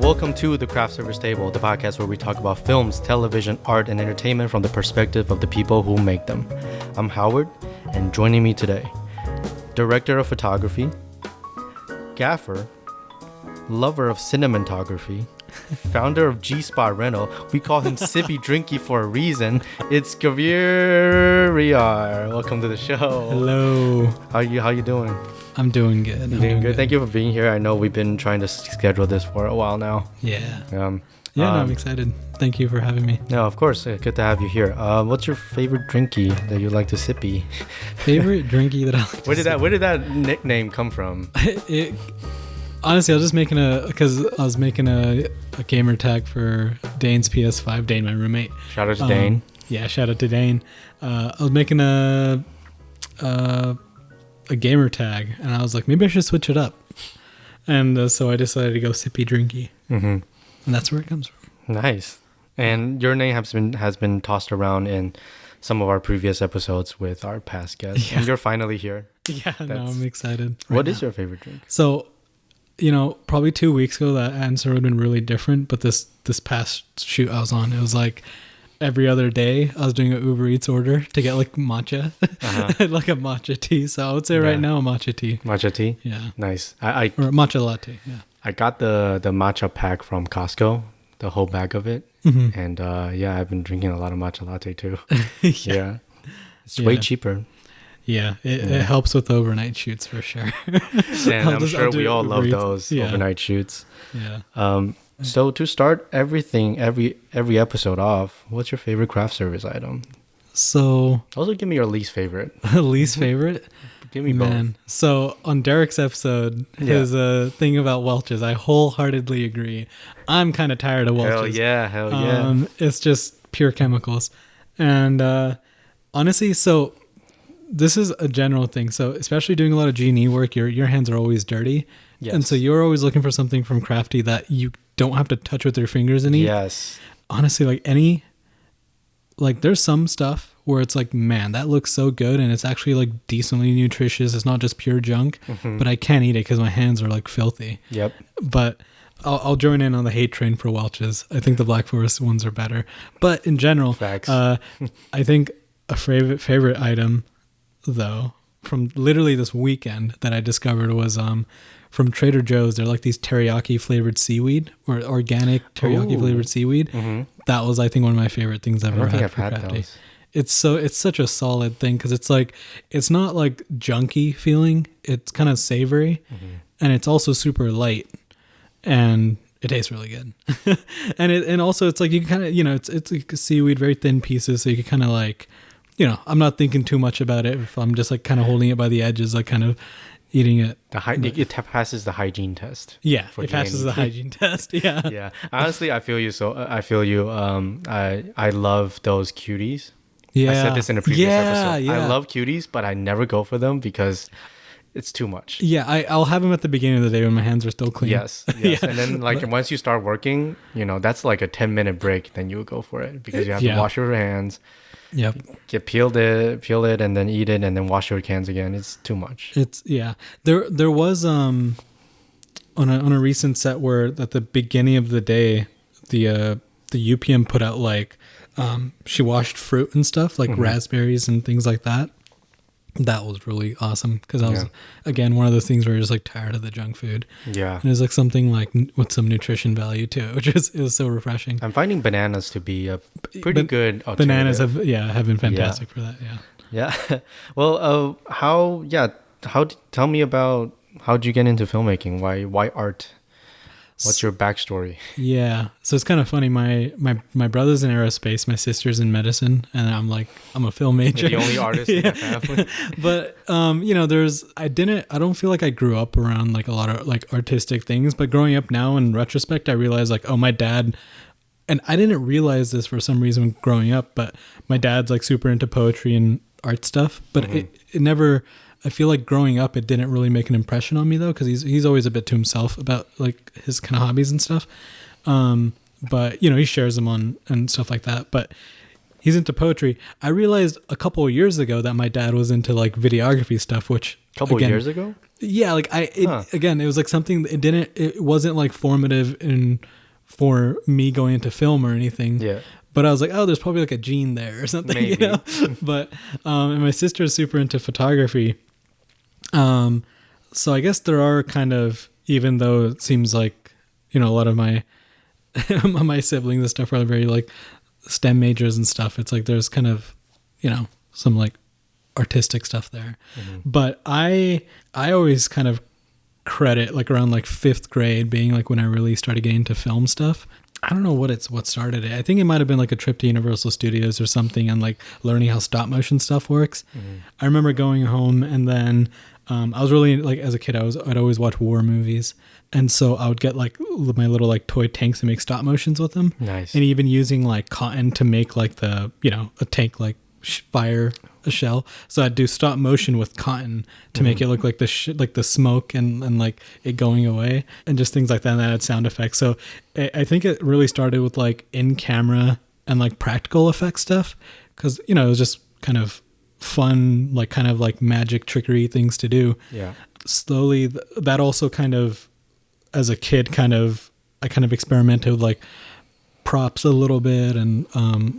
Welcome to the Craft Service Table, the podcast where we talk about films, television, art, and entertainment from the perspective of the people who make them. I'm Howard, and joining me today, director of photography, gaffer, lover of cinematography, founder of G-Spot Rental. We call him Sippy Drinky for a reason. It's Gurvir Riar. Welcome to the show. Hello. How you doing? I'm doing good. Doing good. Thank you for being here. I know we've been trying to schedule this for a while now. Yeah. I'm excited. Thank you for having me. No, of course. Good to have you here. What's your favorite drinky that you like to sippy? Favorite drinky that I like to Where did that nickname come from? Honestly, I was just making a gamer tag for Dane's PS5. Dane, my roommate. Shout out to Dane. Yeah, shout out to Dane. I was making a gamer tag, and I was like, maybe I should switch it up. And so I decided to go Sippy Drinky. Mm-hmm. And that's where it comes from. Nice. And your name has been tossed around in some of our previous episodes with our past guests. Yeah. And you're finally here. Yeah, I'm excited. What is your favorite drink? So, probably 2 weeks ago, that answer would have been really different. But this past shoot I was on, it was like every other day I was doing an Uber Eats order to get like matcha, like a matcha tea. So I would say right now matcha tea. Matcha tea? Yeah. Nice. Or matcha latte, yeah. I got the matcha pack from Costco, the whole bag of it. Mm-hmm. And I've been drinking a lot of matcha latte too. Yeah. It's way cheaper. Yeah, it helps with overnight shoots for sure. And I'm sure we all love those overnight shoots. Yeah. So to start every episode off, what's your favorite craft service item? So also give me your least favorite. Least favorite? Give me both. So on Derek's episode, his thing about Welch's, I wholeheartedly agree. I'm kind of tired of Welch's. Hell yeah. It's just pure chemicals. And honestly, so this is a general thing. So especially doing a lot of G&E work, your hands are always dirty. Yes. And so you're always looking for something from Crafty that you don't have to touch with your fingers and eat. Yes. Honestly, there's some stuff where it's like, man, that looks so good and it's actually like decently nutritious. It's not just pure junk, but I can't eat it because my hands are like filthy. Yep. But I'll join in on the hate train for Welch's. I think the Black Forest ones are better. But in general, facts. I think a favorite item, though, from literally this weekend that I discovered was from Trader Joe's. They're like these teriyaki flavored seaweed, or organic teriyaki flavored seaweed. Mm-hmm. That was, I think, one of my favorite things I've ever had for Crafty. It's such a solid thing because it's like, it's not like junky feeling. It's kind of savory, and it's also super light, and it tastes really good. and also it's like you kind of, it's like seaweed, very thin pieces, so you can kind of like, I'm not thinking too much about it. If I'm just like kind of holding it by the edges, like kind of eating it. It passes the hygiene test. Yeah, it passes the hygiene test. Yeah. Yeah. Honestly, I feel you. I love those cuties. Yeah. I said this in a previous episode. Yeah. I love cuties, but I never go for them because it's too much. Yeah, I'll have them at the beginning of the day when my hands are still clean. Yes. Yeah. And then once you start working, that's like a 10-minute break. Then you would go for it because you have to wash your hands. Yep. Peel it, and then eat it, and then wash your hands again. It's too much. There was on a recent set where at the beginning of the day, the UPM put out like she washed fruit and stuff like raspberries and things like that. That was really awesome because I was again one of those things where you're just like tired of the junk food. Yeah, and it was like something like with some nutrition value to it, it was so refreshing. I'm finding bananas to be a pretty good alternative. Bananas have been fantastic for that. Yeah. Well, tell me about how'd you get into filmmaking? Why art? What's your backstory? Yeah. So it's kind of funny. My brother's in aerospace, my sister's in medicine, and I'm a film major. You're the only artist in the family. But I don't feel like I grew up around like a lot of like artistic things, but growing up now in retrospect, I realized like, oh, my dad, and I didn't realize this for some reason growing up, but my dad's like super into poetry and art stuff, but it never, I feel like growing up, it didn't really make an impression on me though, because he's always a bit to himself about like his kind of hobbies and stuff. But he shares them on and stuff like that. But He's into poetry. I realized a couple of years ago that my dad was into like videography stuff, which A couple years ago? yeah, like again, it was like something it wasn't like formative for me going into film or anything. Yeah. But I was like, oh, there's probably like a gene there or something, Maybe. you know? But, and my sister is super into photography. So I guess there are kind of, even though it seems like, you know, a lot of my, my siblings and stuff are very like STEM majors and stuff. It's like, there's kind of, you know, some like artistic stuff there. But I always kind of credit like around like 5th grade being like when I really started getting into film stuff. I don't know what started it. I think it might have been like a trip to Universal Studios or something and like learning how stop motion stuff works. I remember going home and then I was really like, as a kid, I'd always watch war movies. And so I would get like my little like toy tanks and make stop motions with them. Nice. And even using like cotton to make like the, you know, a tank like fire a shell. So I'd do stop motion with cotton to make it look like the smoke and like it going away and just things like that. And then add sound effects. So I think it really started with like in camera and like practical effects stuff. Cause you know, it was just kind of fun, like kind of like magic trickery things to do. Yeah. Slowly that also kind of, as a kid, I kind of experimented with like props a little bit and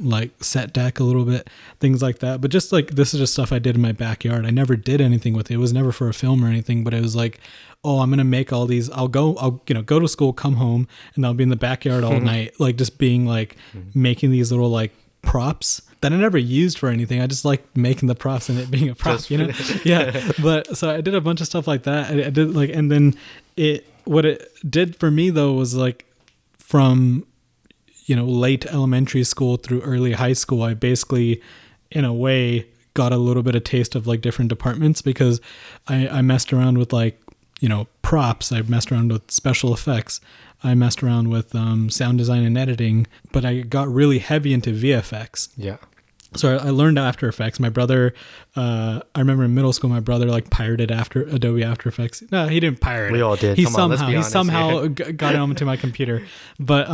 like set deck a little bit, things like that. But just like, this is just stuff I did in my backyard. I never did anything with it. It was never for a film or anything, but it was like, oh, I'm going to make all these, I'll go to school, come home, and I'll be in the backyard all night. Like just being like making these little like props that I never used for anything. I just like making the props and it being a prop, just, you know? Yeah. But so I did a bunch of stuff like that. I did like, and then what it did for me though, was like from, you know, late elementary school through early high school, I basically, in a way, got a little bit of taste of like different departments because I messed around with like, you know, props. I messed around with special effects. I messed around with sound design and editing, but I got really heavy into VFX. Yeah. So I learned After Effects. My brother, I remember in middle school, my brother like pirated Adobe After Effects. No, he didn't pirate. We all did. He somehow got it onto my computer. But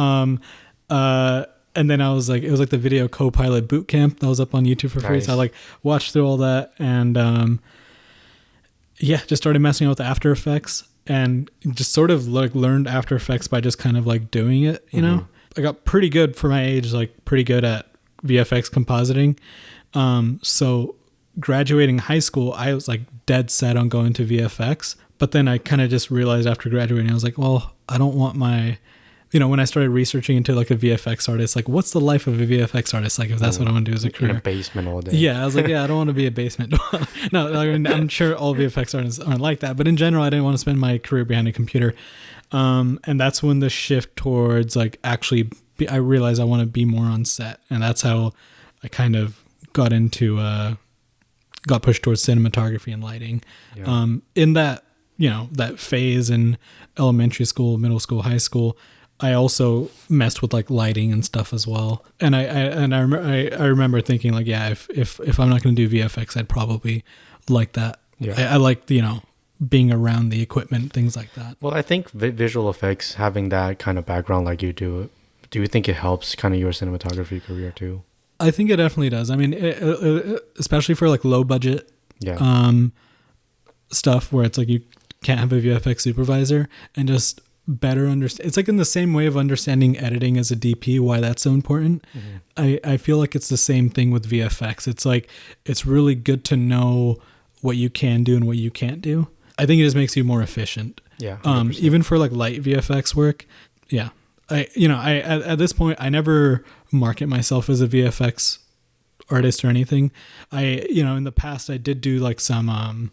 and then I was like, it was like the video co-pilot boot camp that was up on YouTube for free. Nice. So I like watched through all that and just started messing with After Effects and just sort of like learned After Effects by just kind of like doing it, you know? I got pretty good for my age, like pretty good at VFX compositing. So graduating high school, I was like dead set on going to VFX. But then I kind of just realized after graduating, I was like, well, I don't want my, you know, when I started researching into like a VFX artist, like what's the life of a VFX artist? Like if that's what I want to do as a career. In a basement all day. Yeah. I was like, yeah, I don't want to be a basement. No, I mean, I'm sure all VFX artists aren't like that, but in general, I didn't want to spend my career behind a computer. And that's when the shift towards like actually, I realized I want to be more on set. And that's how I kind of got pushed towards cinematography and lighting. Yeah. In that, you know, that phase in elementary school, middle school, high school, I also messed with like lighting and stuff as well. And I remember thinking like, yeah, if I'm not going to do VFX, I'd probably like that. Yeah. I like, you know, being around the equipment, things like that. Well, I think visual effects, having that kind of background like you do you think it helps kind of your cinematography career too? I think it definitely does. I mean, especially for like low budget stuff where it's like you can't have a VFX supervisor and just better understand. It's like in the same way of understanding editing as a DP, why that's so important. I feel like it's the same thing with VFX. It's like, it's really good to know what you can do and what you can't do. I think it just makes you more efficient. Yeah. Even for like light VFX work. Yeah. At this point, I never market myself as a VFX artist or anything. In the past I did do like some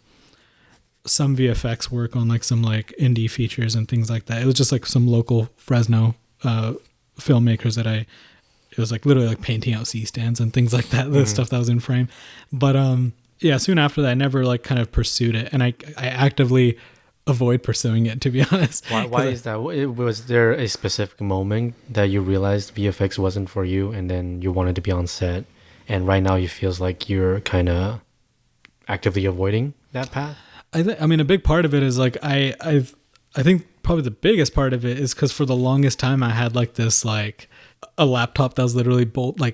VFX work on like some like indie features and things like that. It was just like some local Fresno filmmakers that it was like literally like painting out C-stands and things like that, the stuff that was in frame. But soon after that, I never like kind of pursued it. And I actively avoid pursuing it, to be honest. Why is that? Was there a specific moment that you realized VFX wasn't for you and then you wanted to be on set and right now you feels like you're kind of actively avoiding that path? I mean, a big part of it is like, I think probably the biggest part of it is because for the longest time I had like this like a laptop that was literally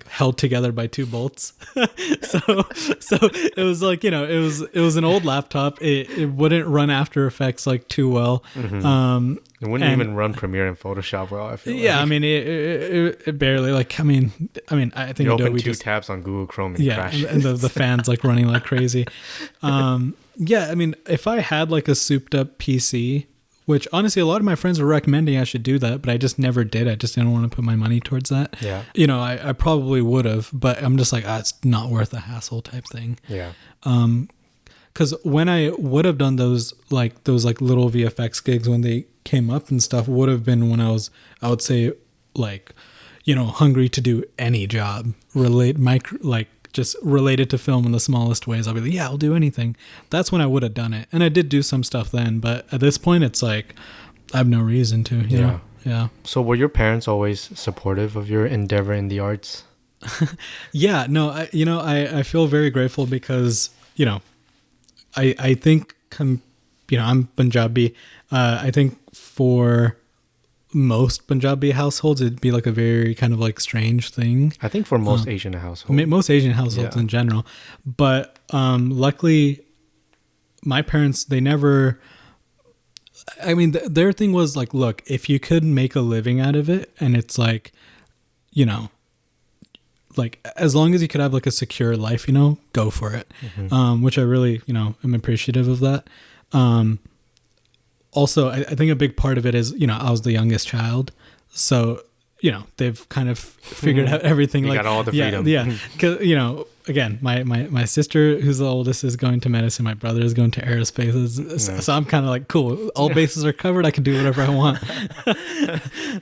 held together by two bolts. so it was like, you know, it was an old laptop. It wouldn't run After Effects like too well. It wouldn't even run Premiere and Photoshop well, I feel like. I mean, it barely, like, I mean, I think you Adobe open two tabs on Google Chrome and crash. and the fans like running like crazy. I mean, if I had like a souped up PC, which honestly, a lot of my friends were recommending I should do that, but I just never did. I just didn't want to put my money towards that. Yeah. You know, I probably would have, but I'm just like, it's not worth the hassle type thing. Yeah. Because when I would have done those little VFX gigs when they came up and stuff, would have been when I would say like, you know, hungry to do any job just related to film in the smallest ways. I'll be like, yeah, I'll do anything. That's when I would have done it. And I did do some stuff then, but at this point it's like, I have no reason to, you know? Yeah. So were your parents always supportive of your endeavor in the arts? Yeah, no, I feel very grateful because, you know, I think, you know, I'm Punjabi. I think for most Punjabi households, it'd be like a very kind of like strange thing. I think for most Asian households. Most Asian households in general. But luckily, my parents, they never... I mean, their thing was like, look, if you could make a living out of it, and it's like, you know, like as long as you could have like a secure life, you know, go for it. Which I really, you know, am appreciative of that. Also, I think a big part of it is, you know, I was the youngest child. So, you know, they've kind of figured out everything. You like got all the freedom. Yeah. Because, you know, again, my sister, who's the oldest, is going to medicine. My brother is going to aerospace. So I'm kind of like, cool. All bases are covered. I can do whatever I want.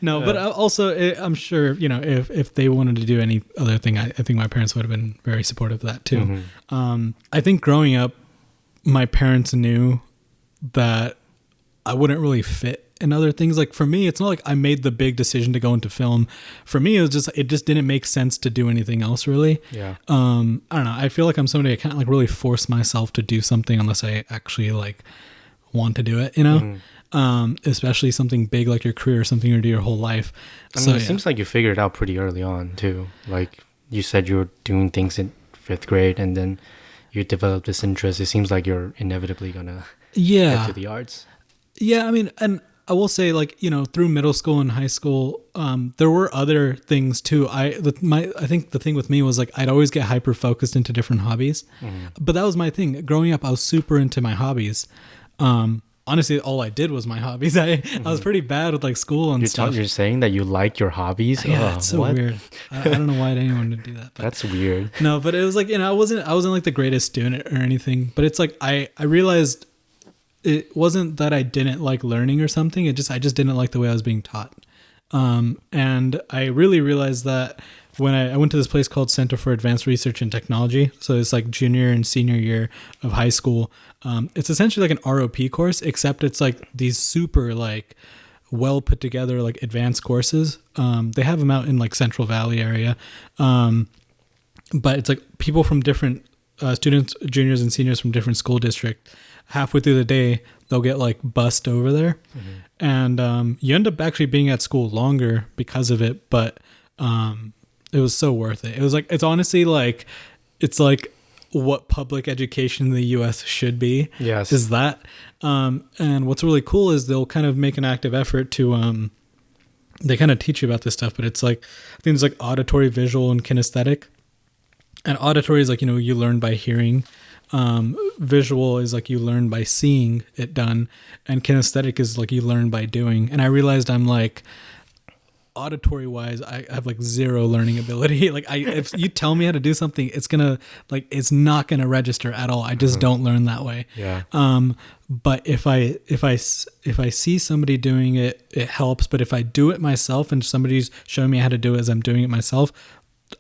But also, I'm sure, you know, if they wanted to do any other thing, I think my parents would have been very supportive of that too. I think growing up, my parents knew that I wouldn't really fit in other things. Like for me, it's not like I made the big decision to go into film. For me, it just didn't make sense to do anything else really. Yeah. I don't know. I feel like I'm somebody I can't like really force myself to do something unless I actually like want to do it, you know? Especially something big like your career or something you do your whole life. I mean, it seems like you figured it out pretty early on too. Like you said, you were doing things in 5th grade and then you developed this interest. It seems like you're inevitably gonna get to the arts. Yeah, I mean, and I will say, like, you know, through middle school and high school, there were other things too. I think the thing with me was like I'd always get hyper focused into different hobbies, but that was my thing. Growing up, I was super into my hobbies. Honestly, all I did was my hobbies. I was pretty bad with like school and stuff. You're saying that you like your hobbies? Yeah, it's so weird. I don't know why anyone would do that. But that's weird. No, but it was like, you know, I wasn't like the greatest student or anything. But it's like I realized. It wasn't that I didn't like learning or something. I just didn't like the way I was being taught. And I really realized that when I went to this place called Center for Advanced Research and Technology. So it's like junior and senior year of high school. It's essentially like an ROP course, except it's like these super like well put together like advanced courses. They have them out in like Central Valley area. But it's like people from different students, juniors and seniors from different school districts. Halfway through the day, they'll get like bussed over there. And you end up actually being at school longer because of it. But it was so worth it. It was like, it's honestly like, it's like what public education in the US should be. Yes. Is that. And what's really cool is they'll kind of make an active effort to, they kind of teach you about this stuff, but it's like, I think it's like auditory, visual, and kinesthetic. And auditory is like, you know, you learn by hearing. Visual is like you learn by seeing it done, and kinesthetic is like you learn by doing. And I realized I'm like, auditory wise, I have like zero learning ability. Like if you tell me how to do something, it's not gonna register at all. I just don't learn that way. Yeah. But if I see somebody doing it, it helps. But if I do it myself and somebody's showing me how to do it as I'm doing it myself,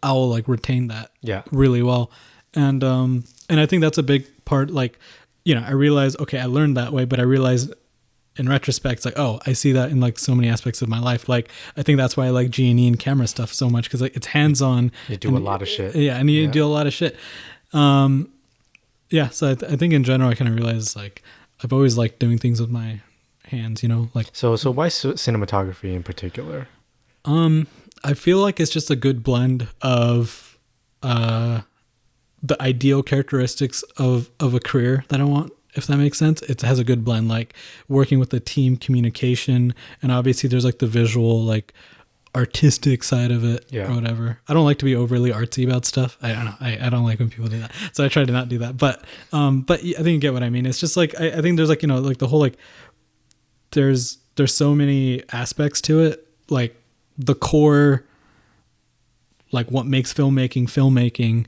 I'll like retain that really well. And I think that's a big part. Like, you know, I realized, okay, I learned that way, but I realized in retrospect, it's like, oh, I see that in like so many aspects of my life. Like, I think that's why I like G&E and camera stuff so much. Cause like it's hands-on. You do a lot of shit. Yeah. And you do a lot of shit. So I think in general, I kind of realized like, I've always liked doing things with my hands, like So why cinematography in particular? I feel like it's just a good blend of the ideal characteristics of a career that I want, if that makes sense. It has a good blend, like working with the team, communication, and obviously there's like the visual, like artistic side of it or whatever. I don't like to be overly artsy about stuff. I don't know. I don't like when people do that. So I try to not do that. But I think you get what I mean. It's just like, I think there's like, like the whole, like there's so many aspects to it. Like the core, like what makes filmmaking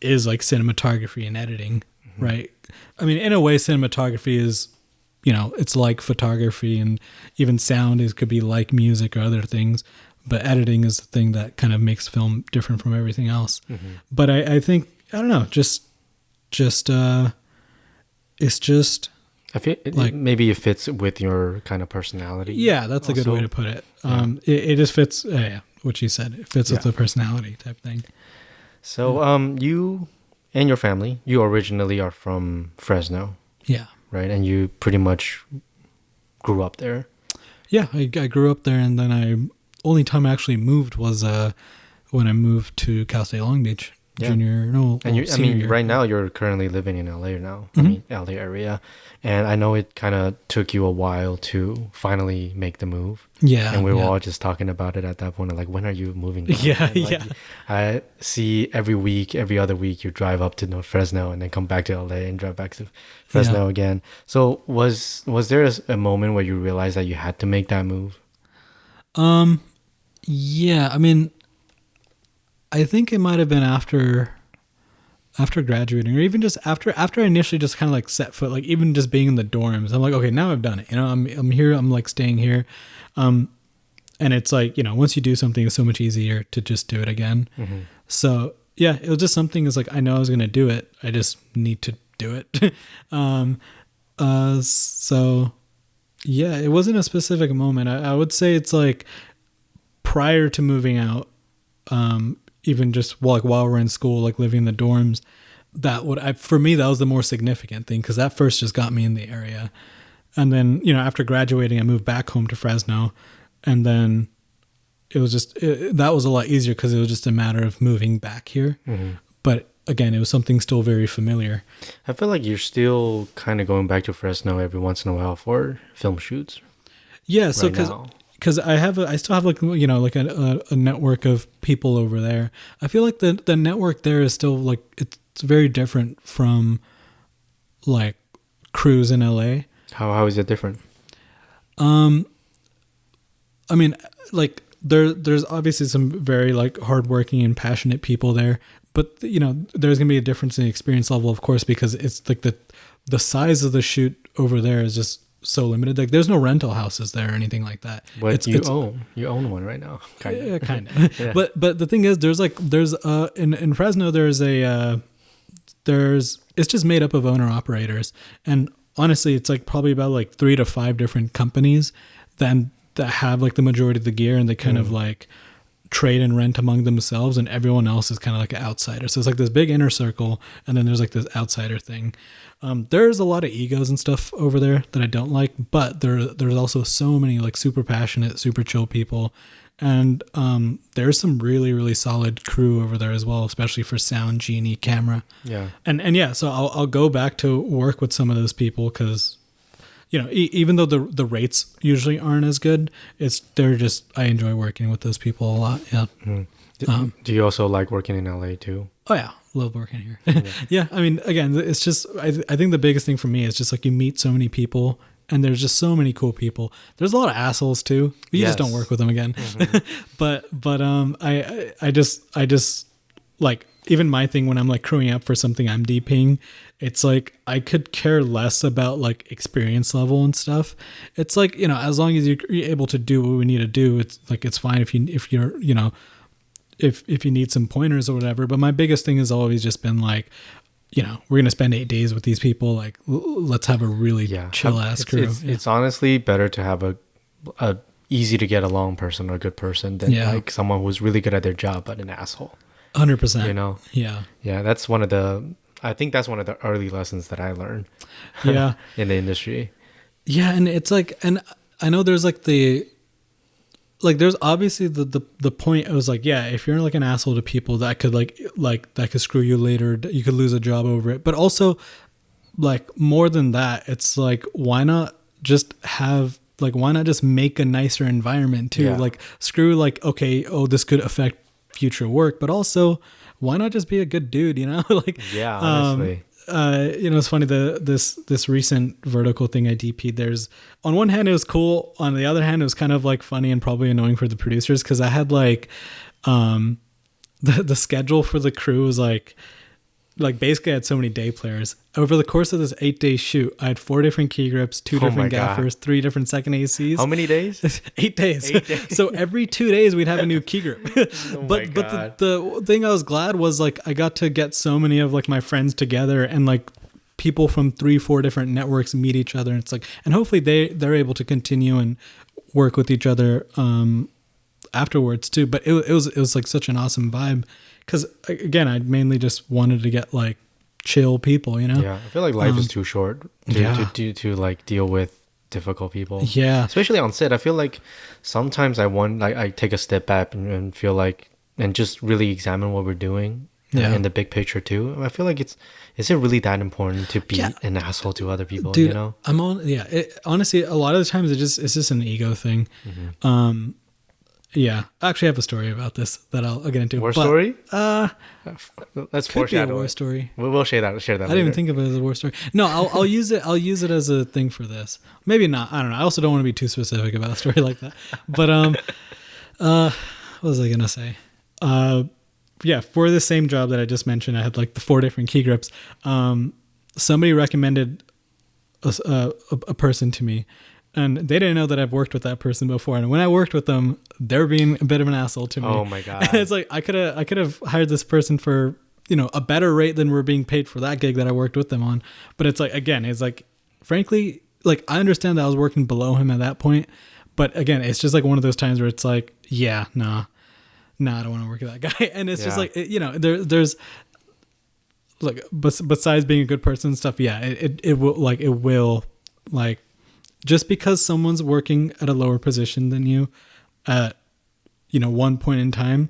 is like cinematography and editing, right? I mean, in a way, cinematography is, it's like photography, and even sound could be like music or other things. But editing is the thing that kind of makes film different from everything else. But I think, I don't know, it's just. I feel like maybe it fits with your kind of personality. Yeah, that's also a good way to put it. It just fits. What you said, it fits with the personality type thing. So, you and your family, you originally are from Fresno. Yeah. Right, and you pretty much grew up there. Yeah, I grew up there, and then only time I actually moved was when I moved to Cal State Long Beach. Right now you're currently living in LA now. I mean, LA area. And I know it kind of took you a while to finally make the move. Yeah. And we were all just talking about it at that point. Like, when are you moving down? Yeah. I see every other week you drive up to North Fresno and then come back to LA and drive back to Fresno again. So was there a moment where you realized that you had to make that move? Yeah. I mean, I think it might have been after graduating, or even just after I initially just kind of like set foot, like even just being in the dorms, I'm like, okay, now I've done it. I'm here. I'm like staying here. And it's like, once you do something, it's so much easier to just do it again. So yeah, it was just something is like, I know I was going to do it. I just need to do it. So yeah, it wasn't a specific moment. I would say it's like prior to moving out, even just while we're in school, like living in the dorms, for me, that was the more significant thing, because that first just got me in the area. And then, after graduating, I moved back home to Fresno, and then it was just, that was a lot easier because it was just a matter of moving back here. But again, it was something still very familiar. I feel like you're still kind of going back to Fresno every once in a while for film shoots. Yeah. So because I still have like, like a network of people over there. I feel like the network there is still like, it's very different from like crews in LA. How is it different? I mean, like there's obviously some very like hardworking and passionate people there, but there's gonna be a difference in the experience level, of course, because it's like the size of the shoot over there is just so limited. Like there's no rental houses there or anything like that. But you own one right now. Kind of. Yeah. But the thing is, there's in Fresno it's just made up of owner operators, and honestly, it's like probably about like 3 to 5 different companies that have like the majority of the gear, and they kind of like trade and rent among themselves, and everyone else is kind of like an outsider. So it's like this big inner circle, and then there's like this outsider thing. There's a lot of egos and stuff over there that I don't like, but there's also so many like super passionate, super chill people. And there's some really, really solid crew over there as well, especially for sound, genie, camera. Yeah. And yeah, so I'll go back to work with some of those people because, even though the rates usually aren't as good, I enjoy working with those people a lot. Yeah. Do you also like working in LA too? Oh yeah. Love working here. Yeah. I mean, again, it's just, I think the biggest thing for me is just like you meet so many people. And there's just so many cool people. There's a lot of assholes too. You just don't work with them again. but I just like, even my thing when I'm like crewing up for something I'm DPing, it's like I could care less about like experience level and stuff. It's like, as long as you're able to do what we need to do, it's like it's fine if you're if you need some pointers or whatever. But my biggest thing has always just been like, we're going to spend 8 days with these people. Like, let's have a really chill ass crew. It's honestly better to have a easy to get along person or a good person than like someone who's really good at their job, but an asshole. 100%. Yeah. Yeah. I think that's one of the early lessons that I learned. Yeah. In the industry. Yeah, and it's like, and I know there's like there's obviously the point. It was like, yeah, if you're like an asshole to people, that could like that could screw you later. You could lose a job over it. But also, like more than that, it's like why not just make a nicer environment too? Yeah. Like screw like, okay, oh, this could affect future work, but also why not just be a good dude? You know, like Yeah, honestly. it's funny this recent vertical thing I DP'd. There's on one hand it was cool, on the other hand it was kind of like funny and probably annoying for the producers because I had like the schedule for the crew was like basically I had so many day players over the course of this 8-day shoot. I had 4 different key grips, 2 different gaffers, 3 different second ACs. How many days? 8 days. 8 days. So every 2 days we'd have a new key grip. But the thing I was glad was like I got to get so many of like my friends together and like people from 3-4 different networks meet each other. And it's like, and hopefully they're able to continue and work with each other afterwards too. But it was like such an awesome vibe. Because again, I mainly just wanted to get like chill people, you know. Yeah, I feel like life is too short to like deal with difficult people. Yeah, especially on set. I feel like sometimes I take a step back and feel like and just really examine what we're doing in the big picture too. I feel like is it really that important to be an asshole to other people? Dude, you know, honestly, a lot of the times it's just an ego thing. Mm-hmm. Yeah, I actually have a story about this that I'll get into. Story? Let's could be a foreshadow war it. story. We'll share that. I didn't even think of it as a war story. No, I'll use it. I'll use it as a thing for this. Maybe not. I don't know. I also don't want to be too specific about a story like that. But what was I gonna say? Yeah, for the same job that I just mentioned, I had like the 4 different key grips. Somebody recommended a person to me. And they didn't know that I've worked with that person before. And when I worked with them, they're being a bit of an asshole to me. Oh my God. And it's like, I could have hired this person for, a better rate than we're being paid for that gig that I worked with them on. But it's like, again, it's like, frankly, like I understand that I was working below him at that point. But again, it's just like one of those times where it's like, yeah, nah, I don't want to work with that guy. And it's just like, there's like, besides being a good person and stuff. Yeah, it will just because someone's working at a lower position than you at, one point in time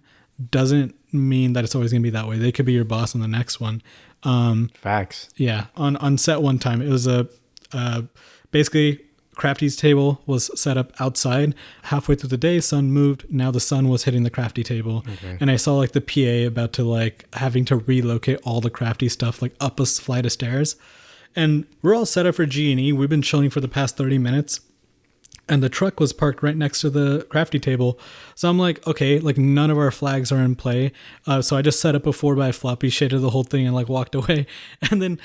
doesn't mean that it's always going to be that way. They could be your boss on the next one. Facts. Yeah. On set one time, it was basically Crafty's table was set up outside. Halfway through the day, sun moved. Now the sun was hitting the Crafty table. Okay. And I saw like the PA about to like having to relocate all the Crafty stuff like up a flight of stairs. And we're all set up for G&E. We've been chilling for the past 30 minutes. And the truck was parked right next to the Crafty table. So I'm like, okay, like none of our flags are in play. So I just set up a 4x floppy, shaded the whole thing and like walked away. And then,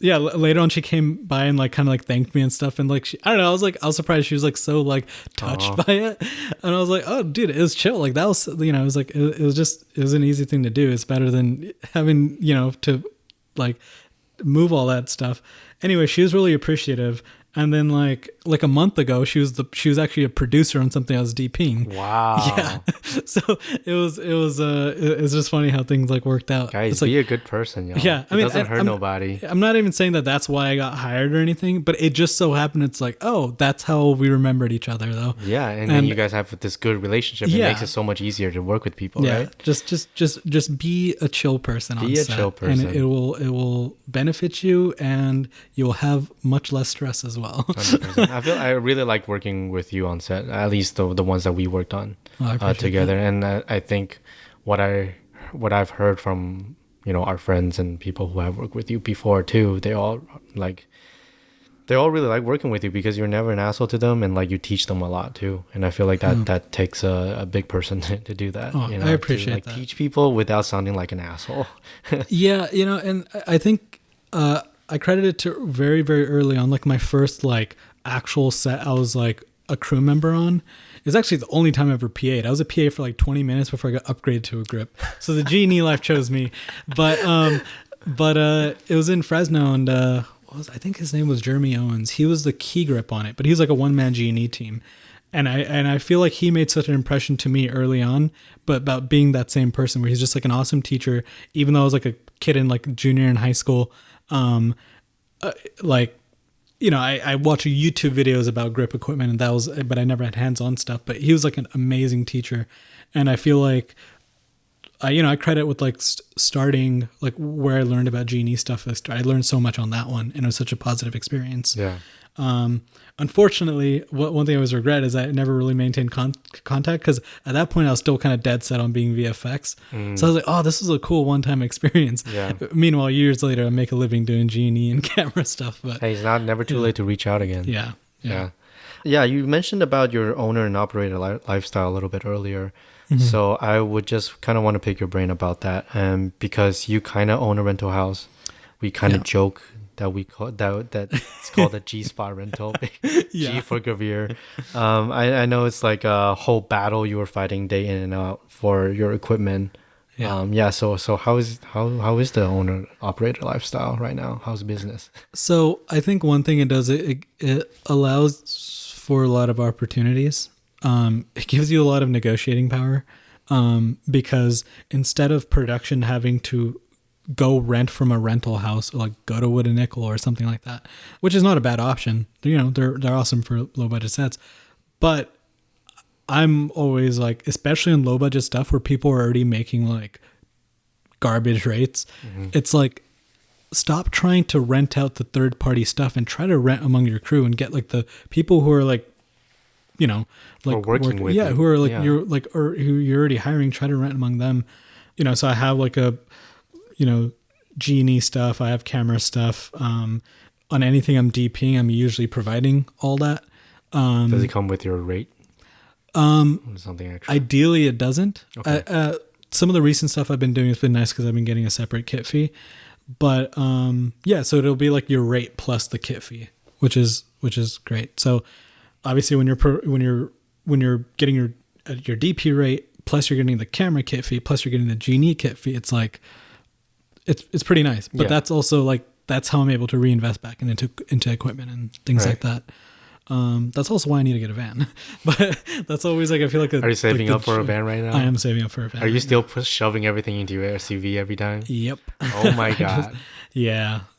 later on she came by and like kind of like thanked me and stuff. And like, I don't know, I was surprised she was like so like touched by it. And I was like, oh dude, it was chill. Like that was, it was like, it was an easy thing to do. It's better than having, to like move all that stuff. Anyway, she was really appreciative. And then like a month ago, she was actually a producer on something I was DPing. Wow. Yeah. So it was just funny how things like worked out. Guys, be a good person, yo. Yeah. It doesn't hurt nobody. I'm not even saying that that's why I got hired or anything, but it just so happened it's like, oh, that's how we remembered each other though. Yeah. And then you guys have this good relationship. It makes it so much easier to work with people, right? Just be a chill person on set. Be a chill person. And it will benefit you and you'll have much less stress as well. 100%. I really like working with you on set, at least the ones that we worked on together. And I think what I've heard from our friends and people who have worked with you before too, they all really like working with you because you're never an asshole to them and like you teach them a lot too. And I feel like that takes a big person to do that. I appreciate that. Teach people without sounding like an asshole. Yeah, and I think I credit it to very, very early on, like my first like actual set I was like a crew member on. It's actually the only time I ever PA'd. I was a PA for like 20 minutes before I got upgraded to a grip. So the G&E life chose me. But it was in Fresno and I think his name was Jeremy Owens. He was the key grip on it, but he was like a one-man G&E team. And I feel like he made such an impression to me early on, but about being that same person where he's just like an awesome teacher, even though I was like a kid in like junior in high school. I watch YouTube videos about grip equipment, and but I never had hands-on stuff. But he was like an amazing teacher, and I feel like I credit with like starting like where I learned about G&E stuff. I learned so much on that one, and it was such a positive experience. Yeah. Unfortunately, one thing I always regret is I never really maintained contact, because at that point I was still kind of dead set on being VFX. So I was like, oh, this is a cool one-time experience. Yeah. Meanwhile, years later, I make a living doing G&E and camera stuff. But hey, it's never too late to reach out again. Yeah. Yeah, you mentioned about your owner and operator lifestyle a little bit earlier. So I would just kind of want to pick your brain about that. Because you kind of own a rental house. We kind of joke that we call that it's called a G-spot rental. G for Gurvir. I know it's like a whole battle you were fighting day in and out for your equipment. So how is the owner operator lifestyle right now? How's business? So I think one thing it does, it allows for a lot of opportunities. It gives you a lot of negotiating power, because instead of production having to go rent from a rental house, or like go to Wood and Nickel or something like that, which is not a bad option. They're awesome for low budget sets. But I'm always like, especially on low budget stuff where people are already making like garbage rates, it's like, stop trying to rent out the third party stuff and try to rent among your crew and get like the people who are like, like working with you. who are like you're like, or who you're already hiring, try to rent among them. So I have like a G&E stuff, I have camera stuff. On anything I'm DPing, I'm usually providing all that. Does it come with your rate? Something extra? Ideally it doesn't. Okay. Some of the recent stuff I've been doing has been nice because I've been getting a separate kit fee. But so it'll be like your rate plus the kit fee, which is great. So obviously when you're getting your DP rate, plus you're getting the camera kit fee, plus you're getting the G&E kit fee, it's like it's pretty nice. But that's also like, that's how I'm able to reinvest back into equipment and things like that. That's also why I need to get a van. But that's always like, I feel like are you saving up for a van right now? I am saving up for a van. Are you still shoving everything into your SUV every time? Yep. Oh my God.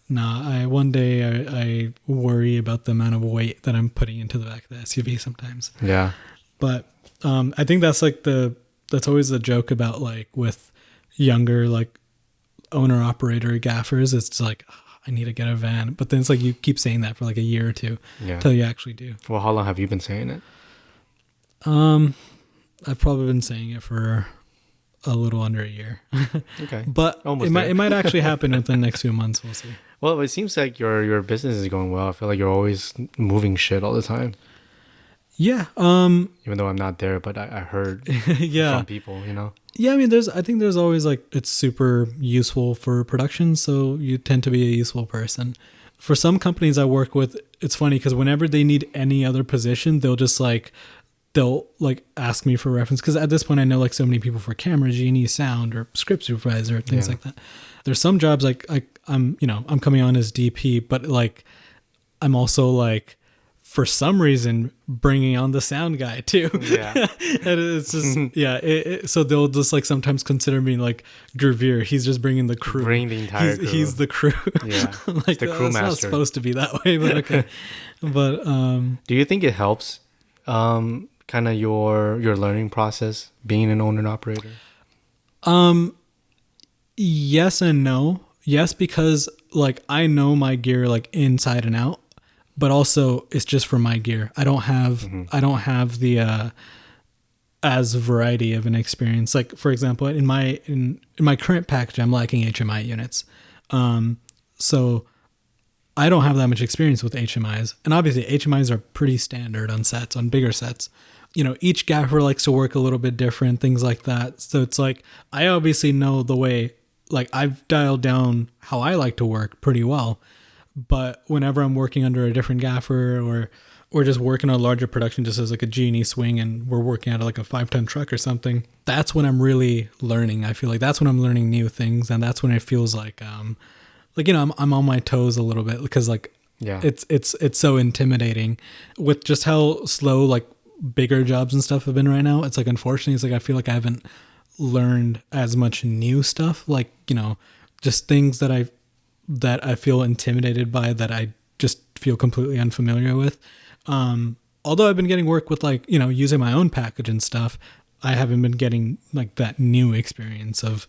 One day I worry about the amount of weight that I'm putting into the back of the SUV sometimes. Yeah. But I think that's like that's always the joke about like with younger like owner operator gaffers. It's like, I need to get a van. But then it's like you keep saying that for like a year or two until you actually do. Well, how long have you been saying it? I've probably been saying it for a little under a year. Okay. But it might actually happen within the next few months. We'll see. Well, it seems like your business is going well. I feel like you're always moving shit all the time. Yeah. Even though I'm not there, but I heard from people, Yeah, I mean, I think there's always like, it's super useful for production, so you tend to be a useful person. For some companies I work with, it's funny because whenever they need any other position, they'll ask me for reference, because at this point I know like so many people for camera, G&E, sound, or script supervisor, things like that. There's some jobs like I'm coming on as DP, but like I'm also like, for some reason, bringing on the sound guy too. Yeah. And it's just, so they'll just like sometimes consider me like Gurvir. He's just bringing the crew. Bring the entire crew. He's the crew. Yeah. Like, the crew master. It's not supposed to be that way, but okay. But, do you think it helps, kind of your learning process being an owner and operator? Yes and no. Yes, because like I know my gear like inside and out. But also it's just for my gear. I don't have the as variety of an experience. Like for example, in my current package, I'm lacking HMI units. So I don't have that much experience with HMIs. And obviously HMIs are pretty standard on sets, on bigger sets. Each gaffer likes to work a little bit different, things like that. So it's like, I obviously know the way, like I've dialed down how I like to work pretty well. But whenever I'm working under a different gaffer or just working on a larger production, just as like a G&E swing, and we're working out like a 5-ton truck or something, that's when I'm really learning. I feel like that's when I'm learning new things. And that's when it feels like, I'm on my toes a little bit, because like, it's so intimidating with just how slow, like bigger jobs and stuff have been right now. It's like, unfortunately, it's like, I feel like I haven't learned as much new stuff, like, just things that I feel intimidated by, that I just feel completely unfamiliar with. Although I've been getting work with like, using my own package and stuff, I haven't been getting like that new experience of,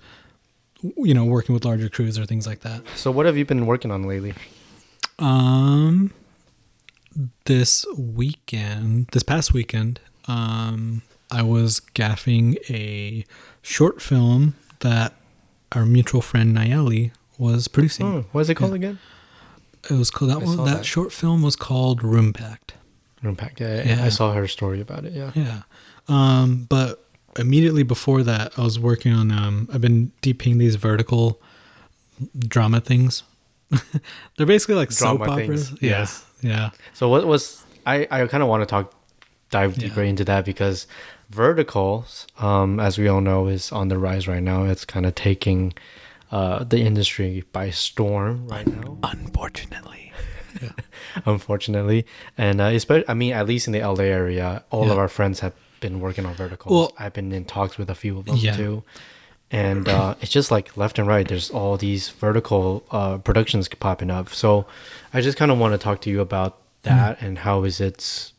working with larger crews or things like that. So what have you been working on lately? This past weekend, I was gaffing a short film that our mutual friend Nayeli was producing. What is it called again? It was called that short film was called Room Packed. Room Packed. Yeah. I saw her story about it. Yeah. Yeah. But immediately before that, I was working on. I've been DPing these vertical drama things. They're basically like soap operas. Things. Yes. Yeah. So what was I kind of want to dive deeper into that, because verticals, as we all know, is on the rise right now. It's kind of taking the industry by storm right now. Unfortunately. Yeah. Unfortunately. And especially, at least in the LA area, all of our friends have been working on verticals. Well, I've been in talks with a few of them too. And it's just like left and right, there's all these vertical productions popping up. So I just kind of want to talk to you about that and how is it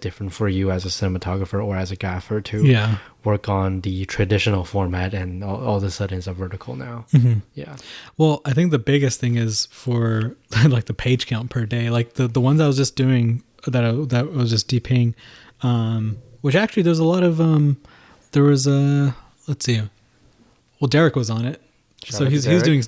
different for you as a cinematographer or as a gaffer to work on the traditional format, and all of a sudden it's a vertical now. Yeah. Well, I think the biggest thing is for like the page count per day, like the ones I was just doing that I was just DPing, which actually there's a lot of there was let's see. Well, Derek was on it.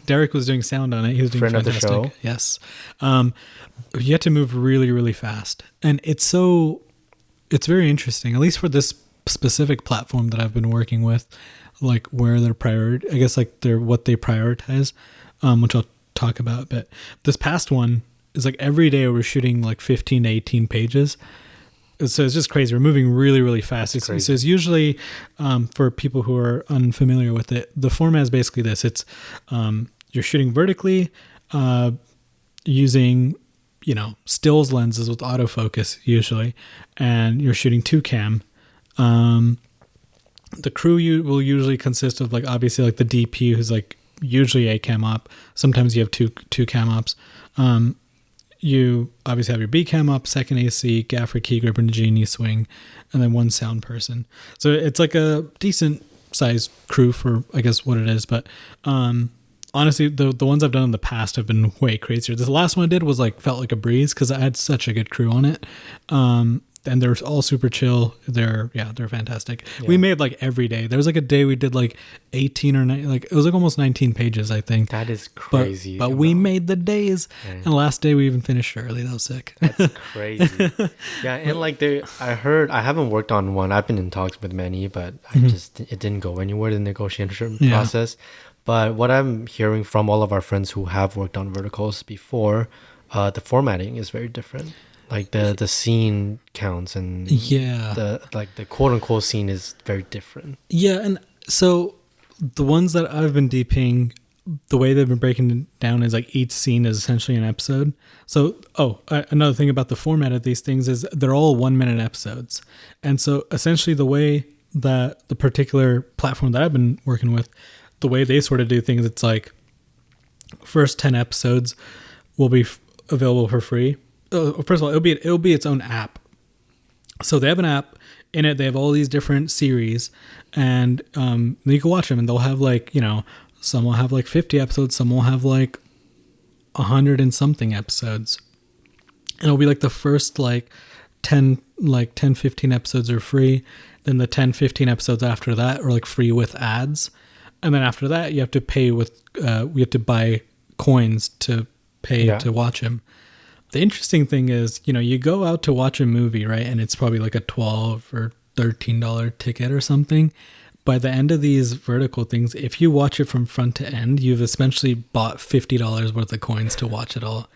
Derek was doing sound on it. He was doing friend fantastic. Of the show. Yes. You have to move really, really fast. And it's very interesting, at least for this specific platform that I've been working with, like where they're what they prioritize, which I'll talk about. But this past one is like every day we're shooting like 15 to 18 pages. So it's just crazy. We're moving really, really fast. So it's usually, for people who are unfamiliar with it, the format is basically this. It's you're shooting vertically using, stills lenses with autofocus usually, and you're shooting 2-cam. The crew will usually consist of like obviously like the DP, who's like usually a cam op. Sometimes you have two cam ops. You obviously have your B cam up, second AC, gaffer, key grip, and a genie swing, and then one sound person. So it's like a decent sized crew for, I guess, what it is. But honestly, the ones I've done in the past have been way crazier. This last one I did was felt like a breeze because I had such a good crew on it. And they're all super chill. They're fantastic. Yeah. We made like every day. There was like a day we did like 18 or 19, like it was like almost 19 pages, I think. That is crazy. But we made the days. Yeah. And the last day we even finished early. That was sick. That's crazy. Yeah, and like I haven't worked on one. I've been in talks with many, but it didn't go anywhere, the negotiation process. But what I'm hearing from all of our friends who have worked on verticals before, the formatting is very different. Like the scene counts and the quote unquote scene is very different. Yeah, and so the ones that I've been DPing, the way they've been breaking it down is like each scene is essentially an episode. So another thing about the format of these things is they're all 1 minute episodes, and so essentially the way that the particular platform that I've been working with, the way they sort of do things, it's like first 10 episodes will be available for free. First of all, it'll be its own app. So they have an app in it. They have all these different series, and you can watch them. And they'll have some will have like 50 episodes, some will have like 100 and something episodes. And it'll be like the first 10, 15 episodes are free. Then the 10, 15 episodes after that are like free with ads. And then after that, you have to pay we have to buy coins to pay to watch them. The interesting thing is, you go out to watch a movie, right? And it's probably like a $12 or $13 ticket or something. By the end of these vertical things, if you watch it from front to end, you've essentially bought $50 worth of coins to watch it all.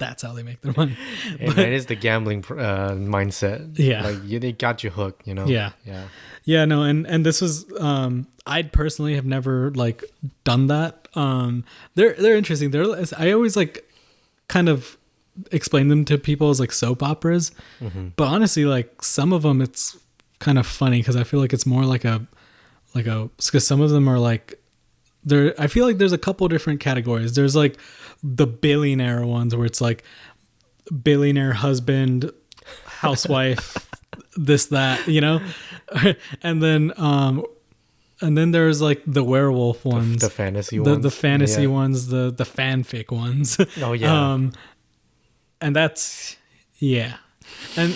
That's how they make their money. And that is the gambling mindset. Yeah. They got you hooked, Yeah. Yeah. Yeah, no, and this was, I'd personally have never done that. They're interesting. I always kind of explain them to people as soap operas, but honestly, some of them it's kind of funny because I feel like it's more because some of them are I feel like there's a couple different categories. There's the billionaire ones where it's billionaire husband, housewife, this, that, and then there's like the werewolf ones, the fantasy ones, the fantasy ones, the fanfic ones. Oh yeah. And that's, yeah. And,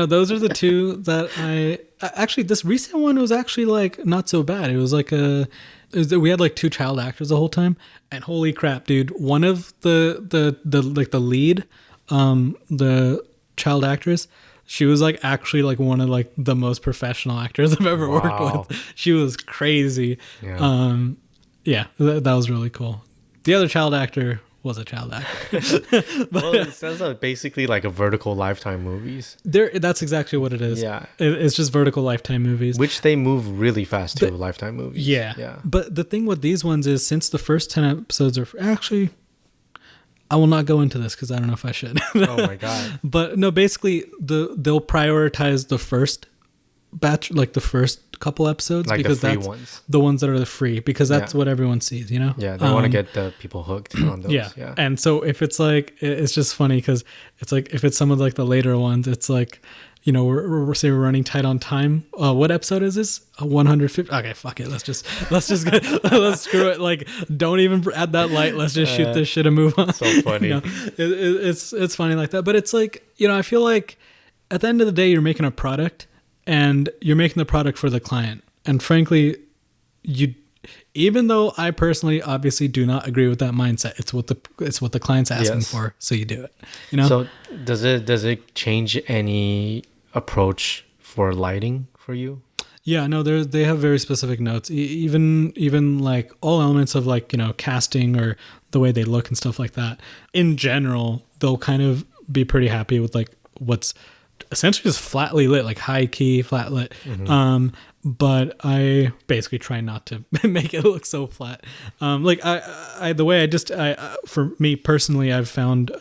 those are the two that actually, this recent one was actually like not so bad. It was like we had like two child actors the whole time, and holy crap, dude. One of the like the lead, the child actress, she was like actually like one of like the most professional actors I've ever worked with. She was crazy. Yeah. That was really cool. The other child actor was a child actor. Well, it sounds like basically like a vertical Lifetime movies. That's exactly what it is. Yeah. It's just vertical Lifetime movies. Which they move really fast to Lifetime movies. Yeah. But the thing with these ones is, since the first 10 episodes are actually, I will not go into this because I don't know if I should. Oh my God. But no, basically they'll prioritize the first batch, like the first couple episodes, like because the free that's ones. the ones that are the free, because that's what everyone sees, Yeah, they want to get the people hooked on those. Yeah. And so if it's like, it's just funny because it's like, if it's some of like the later ones, it's like, we're running tight on time. What episode is this? 150. Okay, fuck it. Let's just let's screw it. Like, don't even add that light. Let's just shoot this shit and move on. So funny. It's funny like that. But it's like, I feel like at the end of the day, you're making a product, and you're making the product for the client. And frankly, even though I personally obviously do not agree with that mindset, it's what the client's asking for, so you do it. So does it change any approach for lighting for you? Yeah, no, they have very specific notes. Even like all elements of like, casting or the way they look and stuff like that. In general, they'll kind of be pretty happy with like what's essentially just flatly lit, like high key, flat lit. Mm-hmm. But I basically try not to make it look so flat. Like the way for me personally, I've found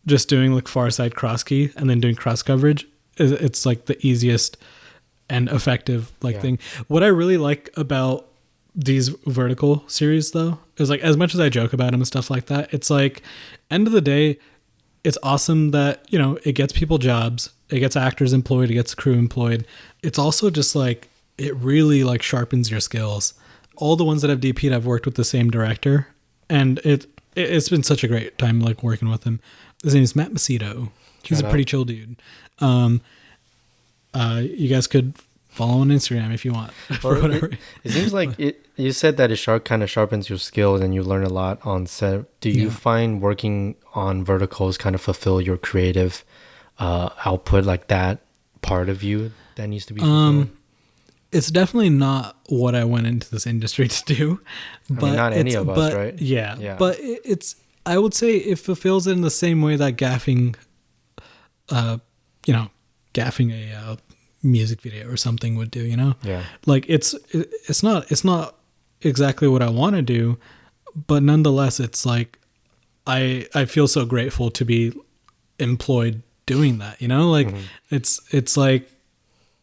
just doing like far side cross key and then doing cross coverage, it's like the easiest and effective thing. What I really like about these vertical series though is, like, as much as I joke about them and stuff like that, it's like, end of the day, it's awesome that, it gets people jobs, it gets actors employed, it gets crew employed. It's also just like, it really like sharpens your skills. All the ones that I've DP'd, I've worked with the same director, and it's been such a great time like working with him. His name is Matt Macedo. He's a pretty chill dude. You guys could follow on Instagram if you want. It seems like you said that it kind of sharpens your skills and you learn a lot on set. Do you find working on verticals kind of fulfill your creative output, like that part of you that needs to be fulfilled? It's definitely not what I went into this industry to do. But I mean, not any of us, right? Yeah. But I would say it fulfills it in the same way that gaffing, gaffing a music video or something would do, Yeah. Like it's not exactly what I want to do, but nonetheless, it's like I feel so grateful to be employed doing that, like it's like,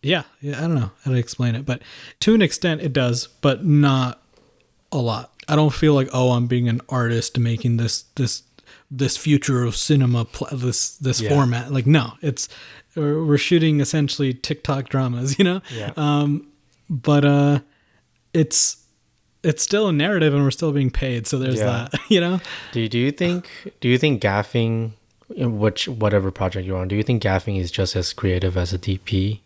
yeah, I don't know how to explain it, but to an extent it does, but not a lot. I don't feel like, I'm being an artist making this future of cinema, this format. Like, no, we're shooting essentially TikTok dramas, Yeah. But it's still a narrative and we're still being paid. So there's that, Do you think gaffing, whatever project you're on, do you think gaffing is just as creative as a DP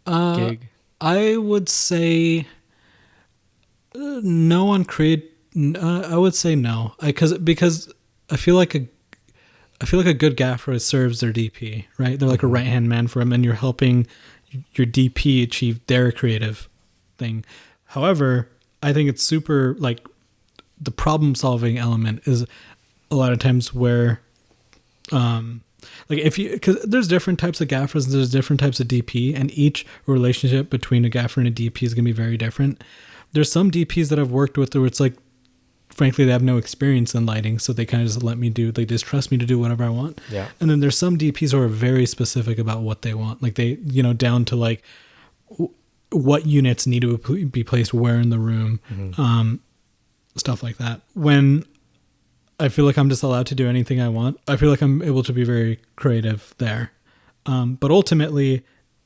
gig? I would say no on create. I would say no, because I feel like a good gaffer serves their DP, right? They're like a right hand man for him, and you're helping your DP achieve their creative thing. However, I think it's super, like, the problem solving element is a lot of times where, because there's different types of gaffers and there's different types of DP, and each relationship between a gaffer and a DP is going to be very different. There's some DPs that I've worked with where it's like, frankly, they have no experience in lighting, so they kind of just they just trust me to do whatever I want. Yeah. And then there's some DPs who are very specific about what they want. Like, they, down to like what units need to be placed where in the room, stuff like that. When I feel like I'm just allowed to do anything I want. I feel like I'm able to be very creative there. But ultimately,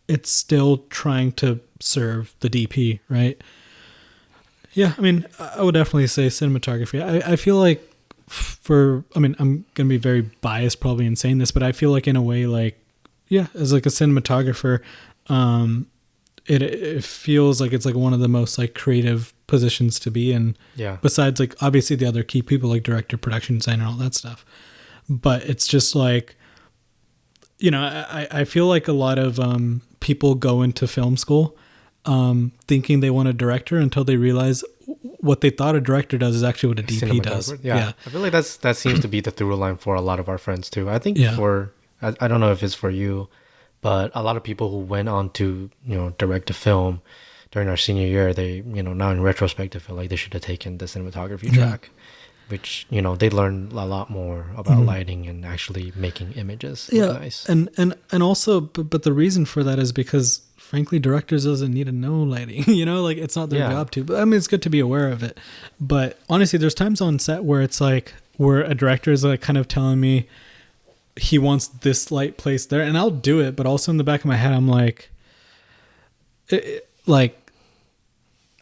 it's still trying to serve the DP, right? Yeah, I mean, I would definitely say cinematography. I feel like I'm going to be very biased probably in saying this, but I feel like in a way, like, yeah, as like a cinematographer, it feels like it's like one of the most like creative positions to be in. Yeah. Besides like obviously the other key people like director, production designer, all that stuff. But it's just like, you know, I feel like a lot of people go into film school thinking they want a director until they realize what they thought a director does is actually what a DP does. Yeah. I feel like that seems to be the through line for a lot of our friends too. I think I don't know if it's for you, but a lot of people who went on to, you know, direct a film during our senior year, they, you know, now in retrospect, I feel like they should have taken the cinematography track, which, you know, they learned a lot more about lighting and actually making images look nice. And also, but the reason for that is because frankly, directors doesn't need to know lighting, you know, like it's not their job to, but I mean, it's good to be aware of it. But honestly, there's times on set where it's like, where a director is like kind of telling me he wants this light placed there and I'll do it. But also in the back of my head, I'm like,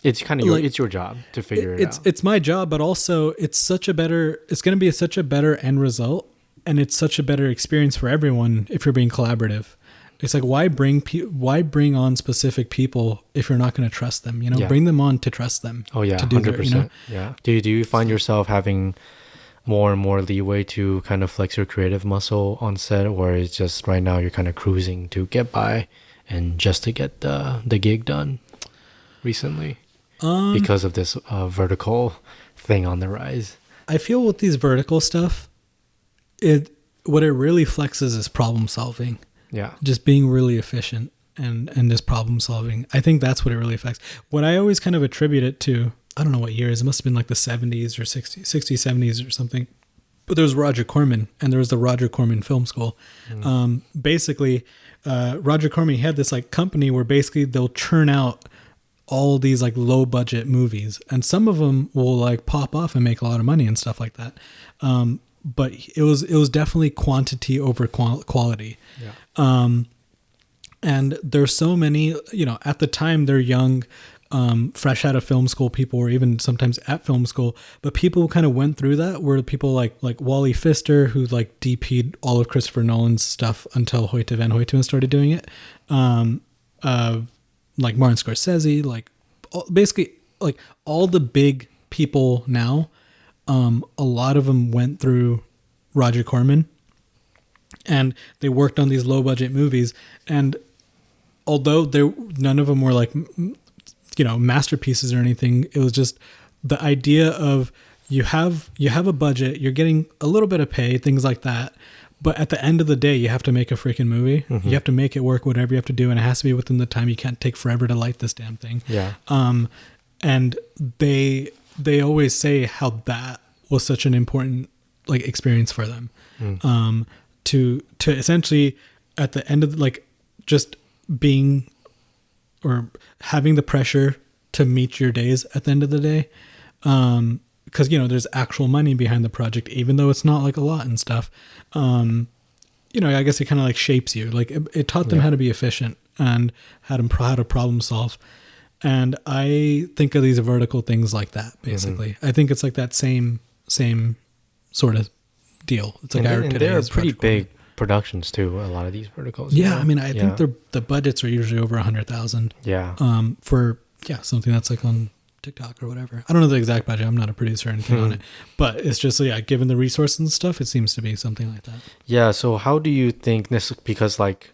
it's kind of it's your job to figure it out. It's my job, but also it's going to be such a better end result. And it's such a better experience for everyone if you're being collaborative. It's like, why bring on specific people if you're not going to trust them? You know, bring them on to trust them. Oh yeah, to do 100%. You know? Yeah. Do you find yourself having more and more leeway to kind of flex your creative muscle on set, or it's just right now you're kind of cruising to get by and just to get the gig done recently because of this vertical thing on the rise? I feel with these vertical stuff, what it really flexes is problem solving. Yeah. Just being really efficient and just problem solving. I think that's what it really affects. What I always kind of attribute it to, I don't know what years, it must have been like the 70s or 60s, 70s or something. But there was Roger Corman and there was the Roger Corman Film School. Basically, Roger Corman had this like company where basically they'll churn out all these like low budget movies. And some of them will like pop off and make a lot of money and stuff like that. But it was definitely quantity over quality. Yeah. And there's so many, you know, at the time they're young, fresh out of film school people, or even sometimes at film school, but people who kind of went through that were people like Wally Pfister, who like DP'd all of Christopher Nolan's stuff until Hoyte van Hoytema started doing it. Like Martin Scorsese, like basically like all the big people now, a lot of them went through Roger Corman and they worked on these low budget movies. And although none of them were like, you know, masterpieces or anything, it was just the idea of you have a budget, you're getting a little bit of pay, things like that. But at the end of the day, you have to make a freaking movie. You have to make it work, whatever you have to do. And it has to be within the time. You can't take forever to light this damn thing. Yeah. And they always say how that was such an important like experience for them. To essentially at the end of like just being or having the pressure to meet your days at the end of the day. Because, you know, there's actual money behind the project, even though it's not like a lot and stuff. You know, I guess it kind of like shapes you. Like it taught them how to be efficient and how to problem solve. And I think of these vertical things like that, basically. I think it's like that same sort of deal. It's like and they're pretty big productions too, a lot of these verticals. Yeah, I mean, I think the budgets are usually over 100,000. Yeah. For something that's like on TikTok or whatever. I don't know the exact budget. I'm not a producer or anything on it, but it's just, given the resources and stuff, it seems to be something like that. Yeah. So how do you think this, because like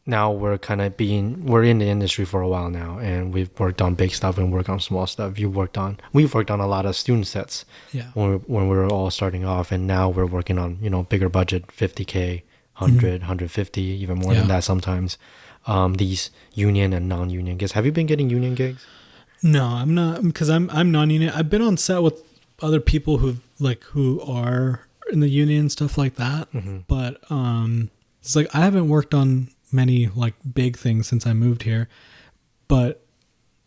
now we're in the industry for a while now, and we've worked on big stuff and worked on small stuff. We've worked on a lot of student sets when we were all starting off, and now we're working on, you know, bigger budget, 50K, 100, 150, even more than that sometimes. These union and non-union gigs. Have you been getting union gigs? No, I'm not, because I'm non-union. I've been on set with other people who are in the union and stuff like that. But it's like I haven't worked on many like big things since I moved here, but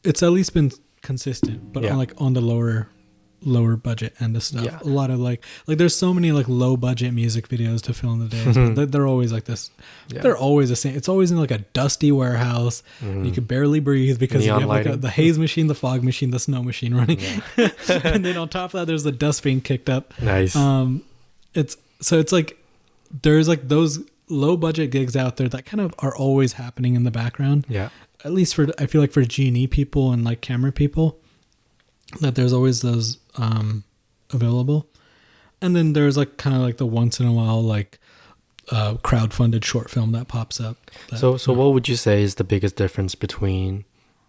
it's at least been consistent. But on the lower lower budget end of stuff. Yeah. A lot of like there's so many like low budget music videos to fill in the days. But they're always like this. Yeah. They're always the same. It's always in like a dusty warehouse. You can barely breathe because Neon you have like the haze machine, the fog machine, the snow machine running. Yeah. And then on top of that, there's the dust being kicked up. Nice. It's like there's like those low budget gigs out there that kind of are always happening in the background. Yeah. At least I feel like for G&E people and like camera people, that there's always those available. And then there's like kind of like the once in a while like crowdfunded short film that pops up. So what would you say is the biggest difference between,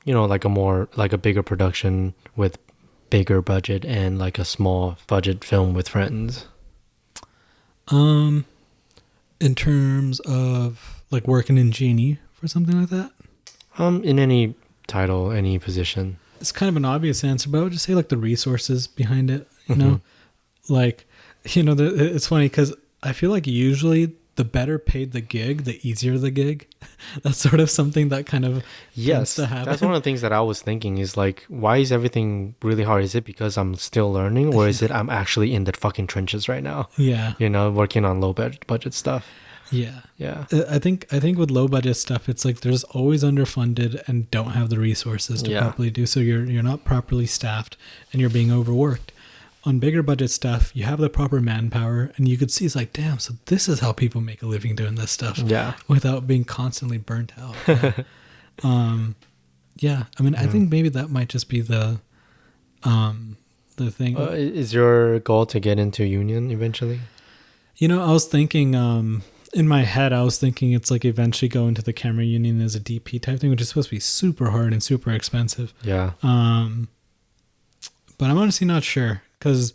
like a bigger production with bigger budget and like a small budget film with friends? In terms of like working in G&E for something like that? In any title, any position. It's kind of an obvious answer, but I would just say like the resources behind it, like, it's funny because I feel like usually the better paid the gig, the easier the gig. That's sort of something that kind of tends to happen. That's one of the things that I was thinking is like, why is everything really hard? Is it because I'm still learning, or is it I'm actually in the fucking trenches right now? Yeah. Working on low budget stuff. Yeah. Yeah. I think with low budget stuff, it's like there's always underfunded and don't have the resources to properly do so. You're not properly staffed and you're being overworked. On bigger budget stuff, you have the proper manpower and you could see it's like, damn, so this is how people make a living doing this stuff. Yeah. Without being constantly burnt out. Yeah. I mean, I think maybe that might just be the thing. Is your goal to get into union eventually? I was thinking, in my head, I was thinking it's like eventually go into the camera union as a DP type thing, which is supposed to be super hard and super expensive. Yeah. But I'm honestly not sure because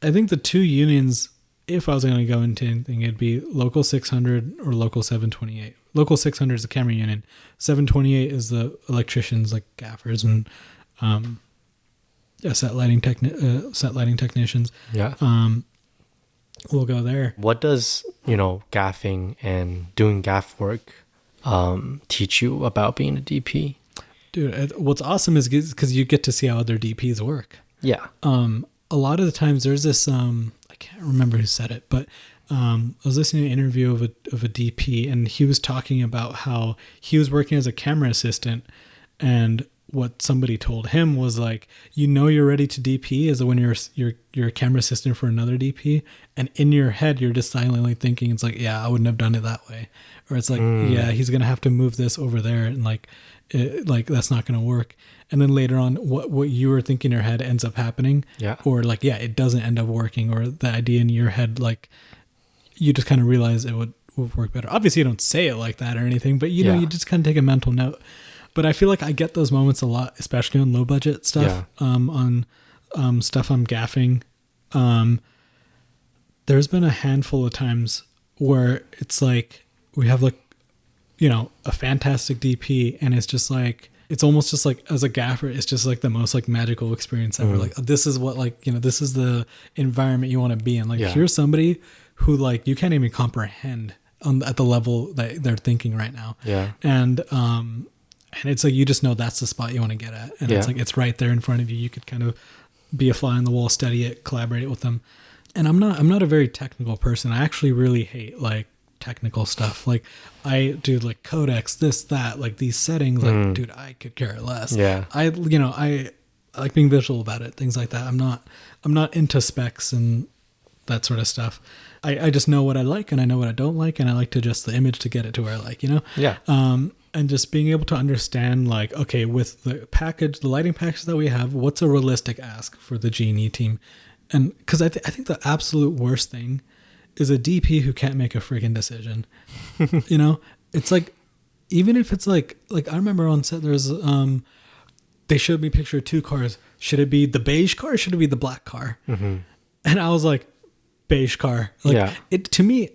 I think the two unions, if I was going to go into anything, it'd be Local 600 or Local 728. Local 600 is the camera union. 728 is the electricians like gaffers and set lighting technicians. Yeah. We'll go there. What does, gaffing and doing gaff work teach you about being a DP? Dude, what's awesome is because you get to see how other DPs work. Yeah. A lot of the times there's this, I can't remember who said it, but I was listening to an interview of a DP and he was talking about how he was working as a camera assistant and what somebody told him was like, you're ready to DP is when you're a camera assistant for another DP, and in your head you're just silently thinking it's like, yeah, I wouldn't have done it that way, or it's like, yeah, he's gonna have to move this over there, and like that's not gonna work. And then later on, what you were thinking in your head ends up happening, or like, yeah, it doesn't end up working, or the idea in your head, like you just kind of realize it would work better. Obviously, you don't say it like that or anything, but you just kind of take a mental note. But I feel like I get those moments a lot, especially on low budget stuff. On stuff I'm gaffing. There's been a handful of times where it's like we have like, a fantastic DP, and it's just like it's almost just like as a gaffer, it's just like the most like magical experience ever. Like this is what this is the environment you want to be in. Like here's somebody who like you can't even comprehend at the level that they're thinking right now. Yeah, and it's like you just know that's the spot you want to get at, and it's like it's right there in front of you. You could kind of be a fly on the wall, study it, collaborate with them. And I'm not a very technical person. I actually really hate like technical stuff. Like I do like codecs, this, that, like these settings. Like, dude, I could care less. Yeah, I like being visual about it, things like that. I'm not into specs and that sort of stuff. I just know what I like and I know what I don't like, and I like to adjust the image to get it to where I like. Yeah. And just being able to understand, like, okay, with the lighting package that we have, what's a realistic ask for the G&E team? And because I think the absolute worst thing is a DP who can't make a freaking decision. It's like, even if it's like I remember on set, there's, they showed me a picture of two cars. Should it be the beige car or should it be the black car? Mm-hmm. And I was like, beige car. Like, it, to me,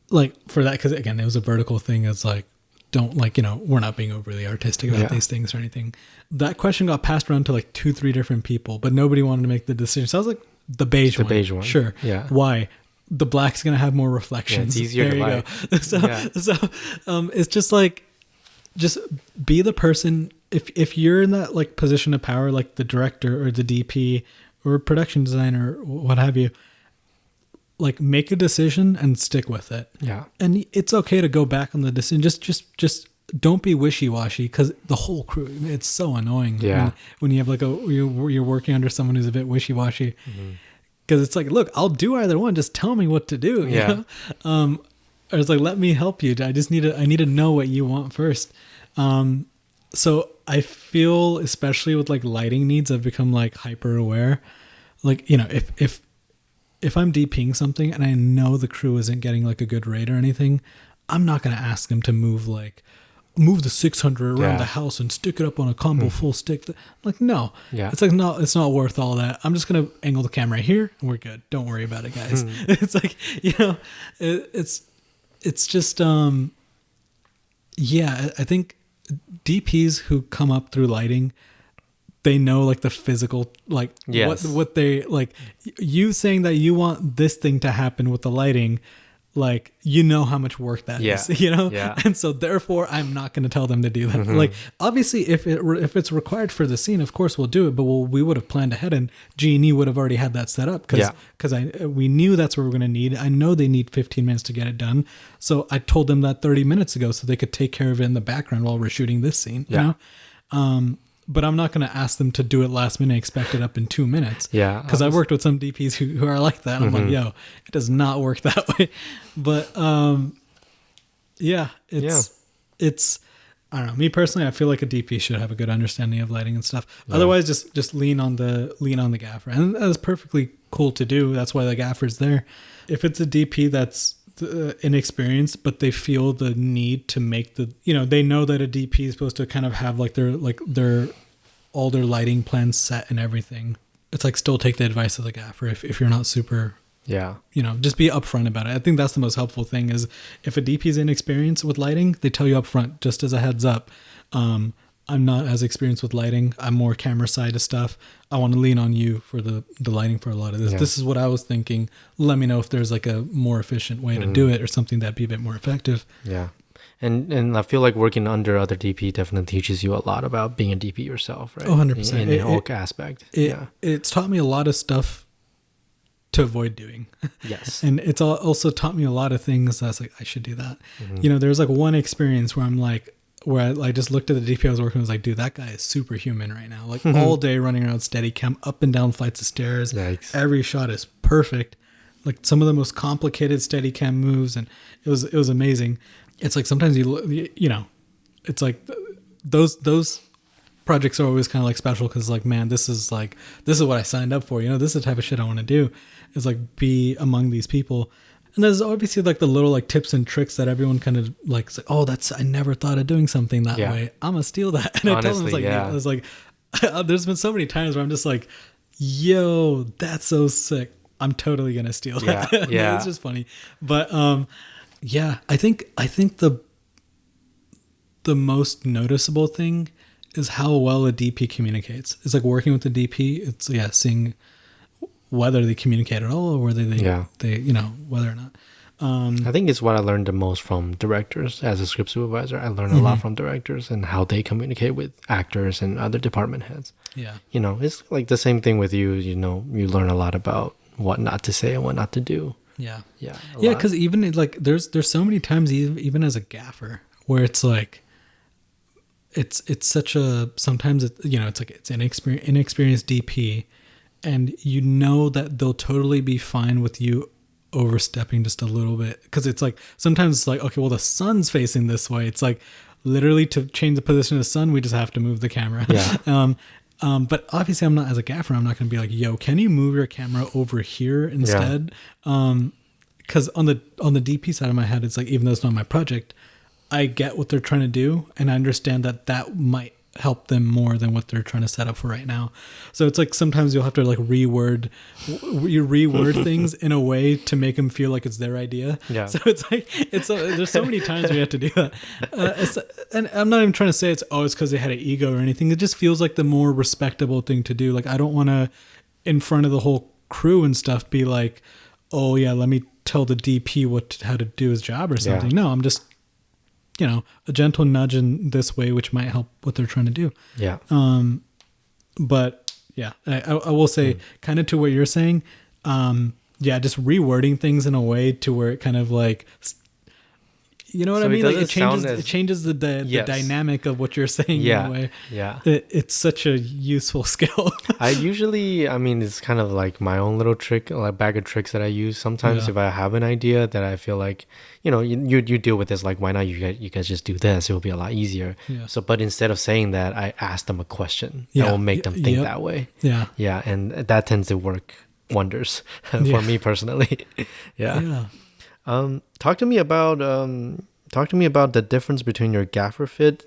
like for that, because again, it was a vertical thing. It's like, don't like, we're not being overly artistic about these things or anything. That question got passed around to like 2-3 different people, but nobody wanted to make the decision. So I was like, the beige one. The beige one. Sure. Yeah. Why? The black's going to have more reflections. Yeah, it's easier there to light. So it's just like, just be the person if you're in that like position of power, like the director or the DP or production designer, or what have you, like make a decision and stick with it. Yeah. And it's okay to go back on the decision. Just don't be wishy-washy, because the whole crew, it's so annoying. Yeah. When you have like you're working under someone who's a bit wishy-washy, because it's like, look, I'll do either one. Just tell me what to do. You know? Or it's like, let me help you. I need to know what you want first. So I feel, especially with like lighting needs, I've become like hyper aware. Like, you know, if I'm DPing something and I know the crew isn't getting like a good rate or anything, I'm not going to ask them to move the 600 around the house and stick it up on a combo full stick. Like, no. Yeah. It's like, no, it's not worth all that. I'm just going to angle the camera here and we're good. Don't worry about it, guys. It's like, you know, it's just, yeah, I think DPs who come up through lighting, they know like the physical, like what they like. You saying that you want this thing to happen with the lighting, like, you know how much work that is, you know? Yeah. And so therefore I'm not going to tell them to do that. Like, obviously if it's required for the scene, of course we'll do it, but we would have planned ahead, and G&E would have already had that set up because we knew that's what we're going to need. I know they need 15 minutes to get it done. So I told them that 30 minutes ago so they could take care of it in the background while we're shooting this scene, you know? But I'm not going to ask them to do it last minute, expect it up in 2 minutes. Yeah. Because I worked with some DPs who are like that. I'm like, yo, it does not work that way. But it's, I don't know. Me personally, I feel like a DP should have a good understanding of lighting and stuff. Yeah. Otherwise, just lean on the gaffer. And that's perfectly cool to do. That's why the gaffer's there. If it's a DP that's inexperienced, but they feel the need to make they know that a DP is supposed to kind of have their all their lighting plans set and everything. It's like, still take the advice of the gaffer if you're not super, just be upfront about it. I think that's the most helpful thing, is if a DP is inexperienced with lighting, they tell you upfront, just as a heads up. I'm not as experienced with lighting. I'm more camera side of stuff. I want to lean on you for the lighting for a lot of this. Yeah. This is what I was thinking. Let me know if there's like a more efficient way to do it, or something that'd be a bit more effective. Yeah. And I feel like working under other DP definitely teaches you a lot about being a DP yourself, right? Oh, 100%. In the whole aspect. It's taught me a lot of stuff to avoid doing. Yes. And it's also taught me a lot of things that's like, I should do that. You know, there's like one experience where I'm like, I just looked at the DP I was working with, was like, dude, that guy is superhuman right now. Like all day running around Steadicam, up and down flights of stairs. Yikes. Every shot is perfect. Like some of the most complicated Steadicam moves, and it was amazing. It's like sometimes you know, it's like those projects are always kind of like special, because like, man, this is what I signed up for. You know, this is the type of shit I want to do, is like be among these people. And there's obviously like the little like tips and tricks that everyone kind of like, oh, I never thought of doing something that way. I'm gonna steal that. And honestly, I was like, there's been so many times where I'm just like, yo, that's so sick. I'm totally gonna steal that. Yeah. It's just funny. But I think the most noticeable thing is how well a DP communicates. It's like working with the DP. It's seeing whether they communicate at all, or whether they whether or not. I think it's what I learned the most from directors. As a script supervisor, I learned a lot from directors and how they communicate with actors and other department heads. Yeah. You know, it's like the same thing with you. You know, you learn a lot about what not to say and what not to do. Yeah. Yeah. Yeah, because even like there's so many times, even as a gaffer, where it's like, it's such a, sometimes it's like it's an inexperienced DP, and you know that they'll totally be fine with you overstepping just a little bit, because it's like sometimes it's like, okay, well, the sun's facing this way. It's like literally to change the position of the sun, we just have to move the camera. Yeah. But obviously, I'm not, as a gaffer, I'm not going to be like, yo, can you move your camera over here instead? Because on the DP side of my head, it's like, even though it's not my project, I get what they're trying to do, and I understand that might help them more than what they're trying to set up for right now. So it's like sometimes you'll have to like reword things in a way to make them feel like it's their idea. Yeah. So it's like there's so many times we have to do that. And I'm not even trying to say it's because they had an ego or anything. It just feels like the more respectable thing to do. Like, I don't want to, in front of the whole crew and stuff, be like, oh yeah, let me tell the DP how to do his job or something. Yeah. No, I'm just, a gentle nudge in this way, which might help what they're trying to do. Yeah. But yeah, I will say kind of to what you're saying. Just rewording things in a way to where it kind of like, you know what I mean? Like it changes the dynamic of what you're saying in a way. Yeah. It's such a useful skill. It's kind of like my own little trick, like bag of tricks that I use sometimes if I have an idea that I feel like, you deal with this, like, why not you guys just do this? It will be a lot easier. Yeah. So, but instead of saying that, I ask them a question that will make them think that way. Yeah. Yeah. And that tends to work wonders for me personally. Yeah. Talk to me about the difference between your gaffer fit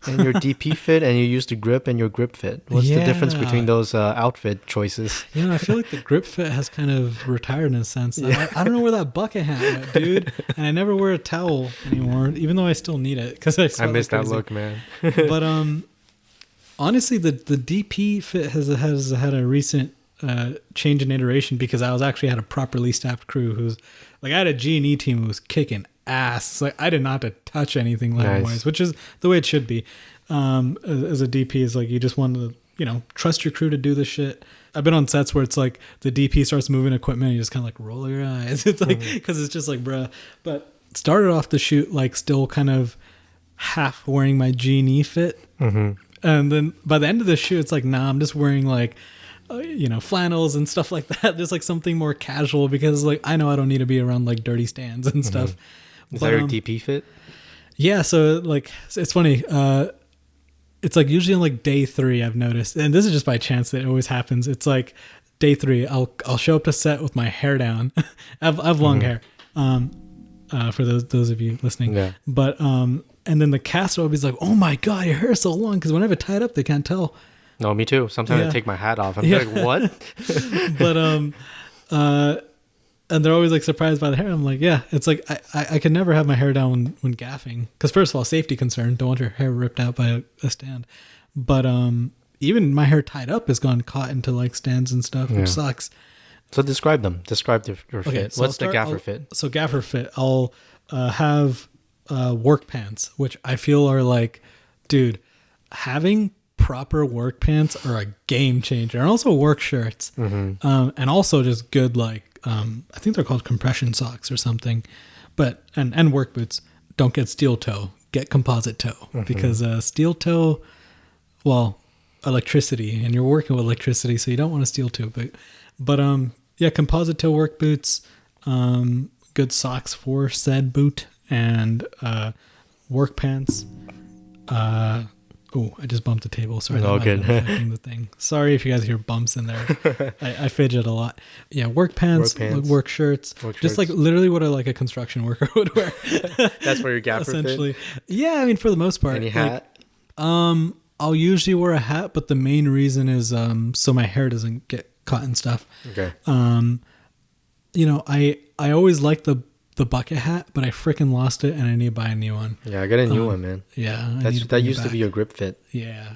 and your DP fit, and you use the grip and your grip fit. What's the difference between those outfit choices? I feel like the grip fit has kind of retired in a sense. I don't know where that bucket hat went, dude. And I never wear a towel anymore, even though I still need it because I miss that look, man. But honestly, the DP fit has had a recent change in iteration because I was actually had a properly staffed crew who's like, I had a G&E team who was kicking ass. Like, I did not have to touch anything lighting wise, which is the way it should be. As a DP is like, you just want to, trust your crew to do the shit. I've been on sets where it's like the DP starts moving equipment and you just kind of like roll your eyes. It's like, cause it's just like, bruh. But started off the shoot, like still kind of half wearing my G&E fit. And then by the end of the shoot, it's like, nah, I'm just wearing like, flannels and stuff like that. There's like something more casual because like I know I don't need to be around like dirty stands and stuff. Is that your DP fit? Yeah, so like it's funny. It's like usually on like day 3 I've noticed, and this is just by chance that it always happens. It's like day 3 I'll show up to set with my hair down. I have long hair. For those of you listening. Yeah. But and then the cast will be like, "Oh my god, your hair is so long," because when I have it tied up, they can't tell. No, me too. Sometimes I take my hat off. I'm like, what? But and they're always like surprised by the hair. I'm like, yeah, it's like I could never have my hair down when gaffing because first of all, safety concern. Don't want your hair ripped out by a stand. But even my hair tied up has gone caught into like stands and stuff, which sucks. So describe them. Describe your fit. So what's the gaffer fit? So gaffer fit, I'll have work pants, which I feel are like, dude, having proper work pants are a game changer, and also work shirts, and also just good like I think they're called compression socks or something, but and work boots. Don't get steel toe, get composite toe, because steel toe, well, electricity, and you're working with electricity, so you don't want to steel toe, but composite toe work boots, good socks for said boot, and work pants. Oh, I just bumped the table. Sorry. Oh, good. Affecting the thing. Sorry if you guys hear bumps in there. I fidget a lot. Yeah, work pants. Work shirts. Just like literally what a construction worker would wear. That's where your gaffer essentially fit? Yeah, I mean, for the most part. Any hat? Like, I'll usually wear a hat, but the main reason is so my hair doesn't get caught and stuff. Okay. I always liked the bucket hat, but I freaking lost it and I need to buy a new one. Yeah, I got a new one, man. Yeah. That used to be your grip fit. Yeah.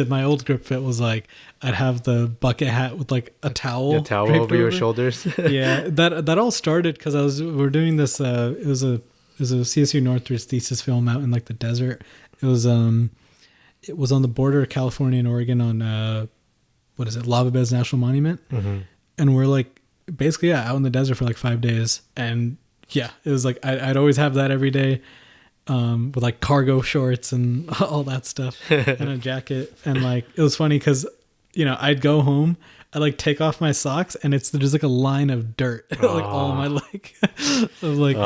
My old grip fit was like, I'd have the bucket hat with like a towel. A towel over your shoulders. Yeah. That all started because we're doing this, it was a CSU Northridge thesis film out in like the desert. It was on the border of California and Oregon on, Lava Beds National Monument. And we're like, basically, out in the desert for like 5 days. And yeah, it was like I'd always have that every day, with like cargo shorts and all that stuff and a jacket. And like it was funny because I'd go home, I'd like take off my socks and there's like a line of dirt like all my leg. I was like,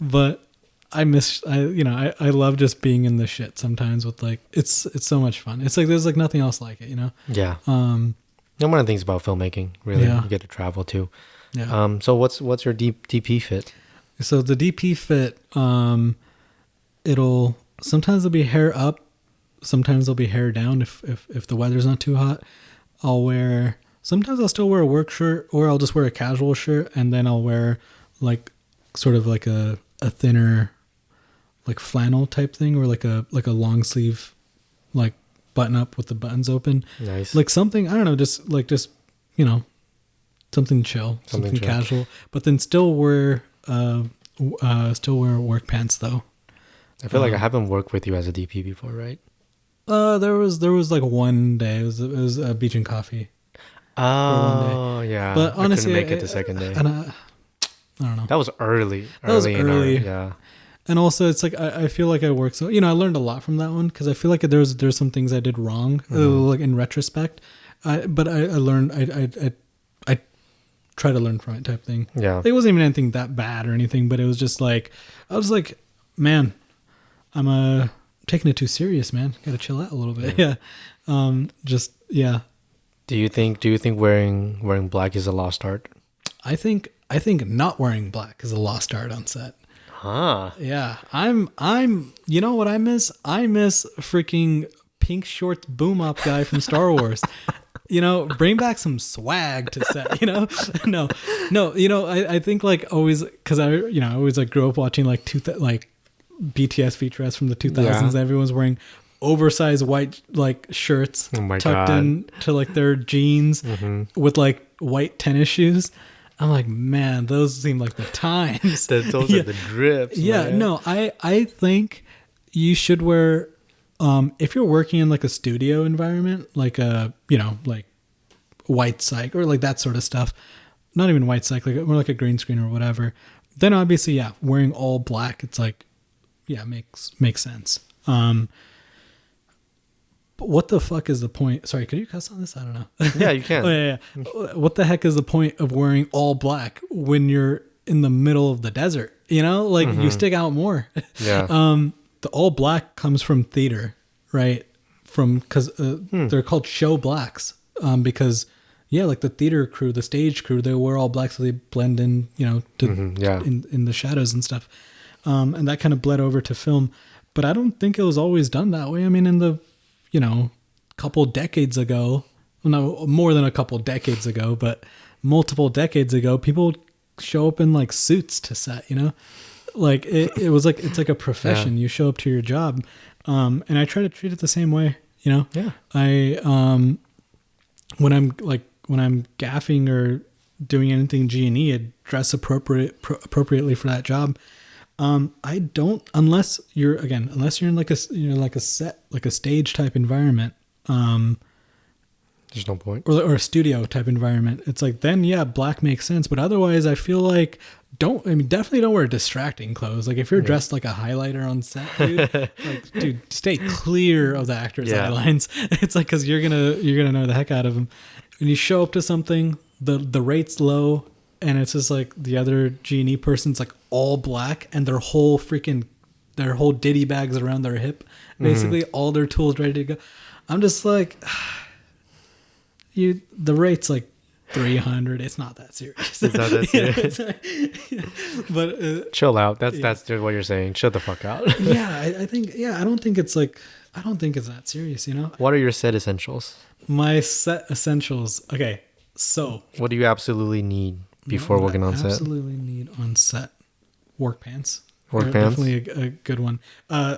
but I love just being in the shit sometimes with like it's so much fun. It's like there's like nothing else like it, Yeah. One of the things about filmmaking, really, you get to travel too. Yeah. So what's your DP fit? So the DP fit, sometimes it'll be hair up, sometimes it'll be hair down if the weather's not too hot. Sometimes I'll still wear a work shirt, or I'll just wear a casual shirt, and then I'll wear like sort of like a thinner like flannel type thing, or like a long sleeve like button up with the buttons open. Nice. Like something, I don't know, just something chill, something casual, but then still wear work pants though. I feel like I haven't worked with you as a DP before, right? There was like one day. It was Beach and Coffee. Oh, yeah. But honestly, I couldn't make it the second day. And I don't know. That was early. That was early. Yeah. And also, it's like I feel like I worked so. I learned a lot from that one because I feel like there's some things I did wrong, like in retrospect. But I learned. I try to learn from it, type thing. Yeah. It wasn't even anything that bad or anything, but it was just like I was like, man, I'm taking it too serious, man. Got to chill out a little bit. Yeah. Just yeah. Do you think wearing black is a lost art? I think not wearing black is a lost art on set. Huh. Yeah. I'm you know what I miss? I miss freaking pink shorts boom up guy from Star Wars. Bring back some swag to set, No, I think like always, cause I always like grew up watching like BTS featurettes from the 2000s. Yeah. Everyone's wearing oversized white like shirts tucked in to like their jeans with like white tennis shoes. I'm like, man, those seem like the times. Those are the drips. Yeah, man. No, I think you should wear, if you're working in like a studio environment, like like white psych or like that sort of stuff, not even white psych, like more like a green screen or whatever, then obviously, yeah, wearing all black, it's like, yeah, makes sense. But what the fuck is the point? Sorry, could you cuss on this? I don't know. Yeah, you can. Oh, yeah. What the heck is the point of wearing all black when you're in the middle of the desert? You stick out more. Yeah. The all black comes from theater, right? Because they're called show blacks. Because yeah, like the theater crew, the stage crew, they wear all black so they blend in, in the shadows and stuff. And that kind of bled over to film. But I don't think it was always done that way. I mean, in the couple decades ago, no, more than a couple decades ago, but multiple decades ago, people show up in like suits to set, like it was like, it's like a profession. Yeah. You show up to your job. And I try to treat it the same way, Yeah. When I'm gaffing or doing anything G&E, I dress appropriately for that job. I don't, unless you're in like a set, like a stage type environment, there's no point, or a studio type environment. It's like, then yeah, black makes sense. But otherwise I feel like definitely don't wear distracting clothes. Like if you're dressed like a highlighter on set, dude, stay clear of the actor's eye lines. It's like, cause you're gonna know the heck out of them. When you show up to something, the rate's low, and it's just like the other G&E person's like all black, and their whole ditty bags around their hip, basically all their tools ready to go. I'm just like, the rate's like 300. It's not that serious. It's not that serious. But chill out. That's what you're saying. Shut the fuck out. Yeah, I think. Yeah, I don't think it's that serious. What are your set essentials? My set essentials. Okay, so what do you absolutely need before working on set? Absolutely need on set work pants. Work pants, definitely a good one.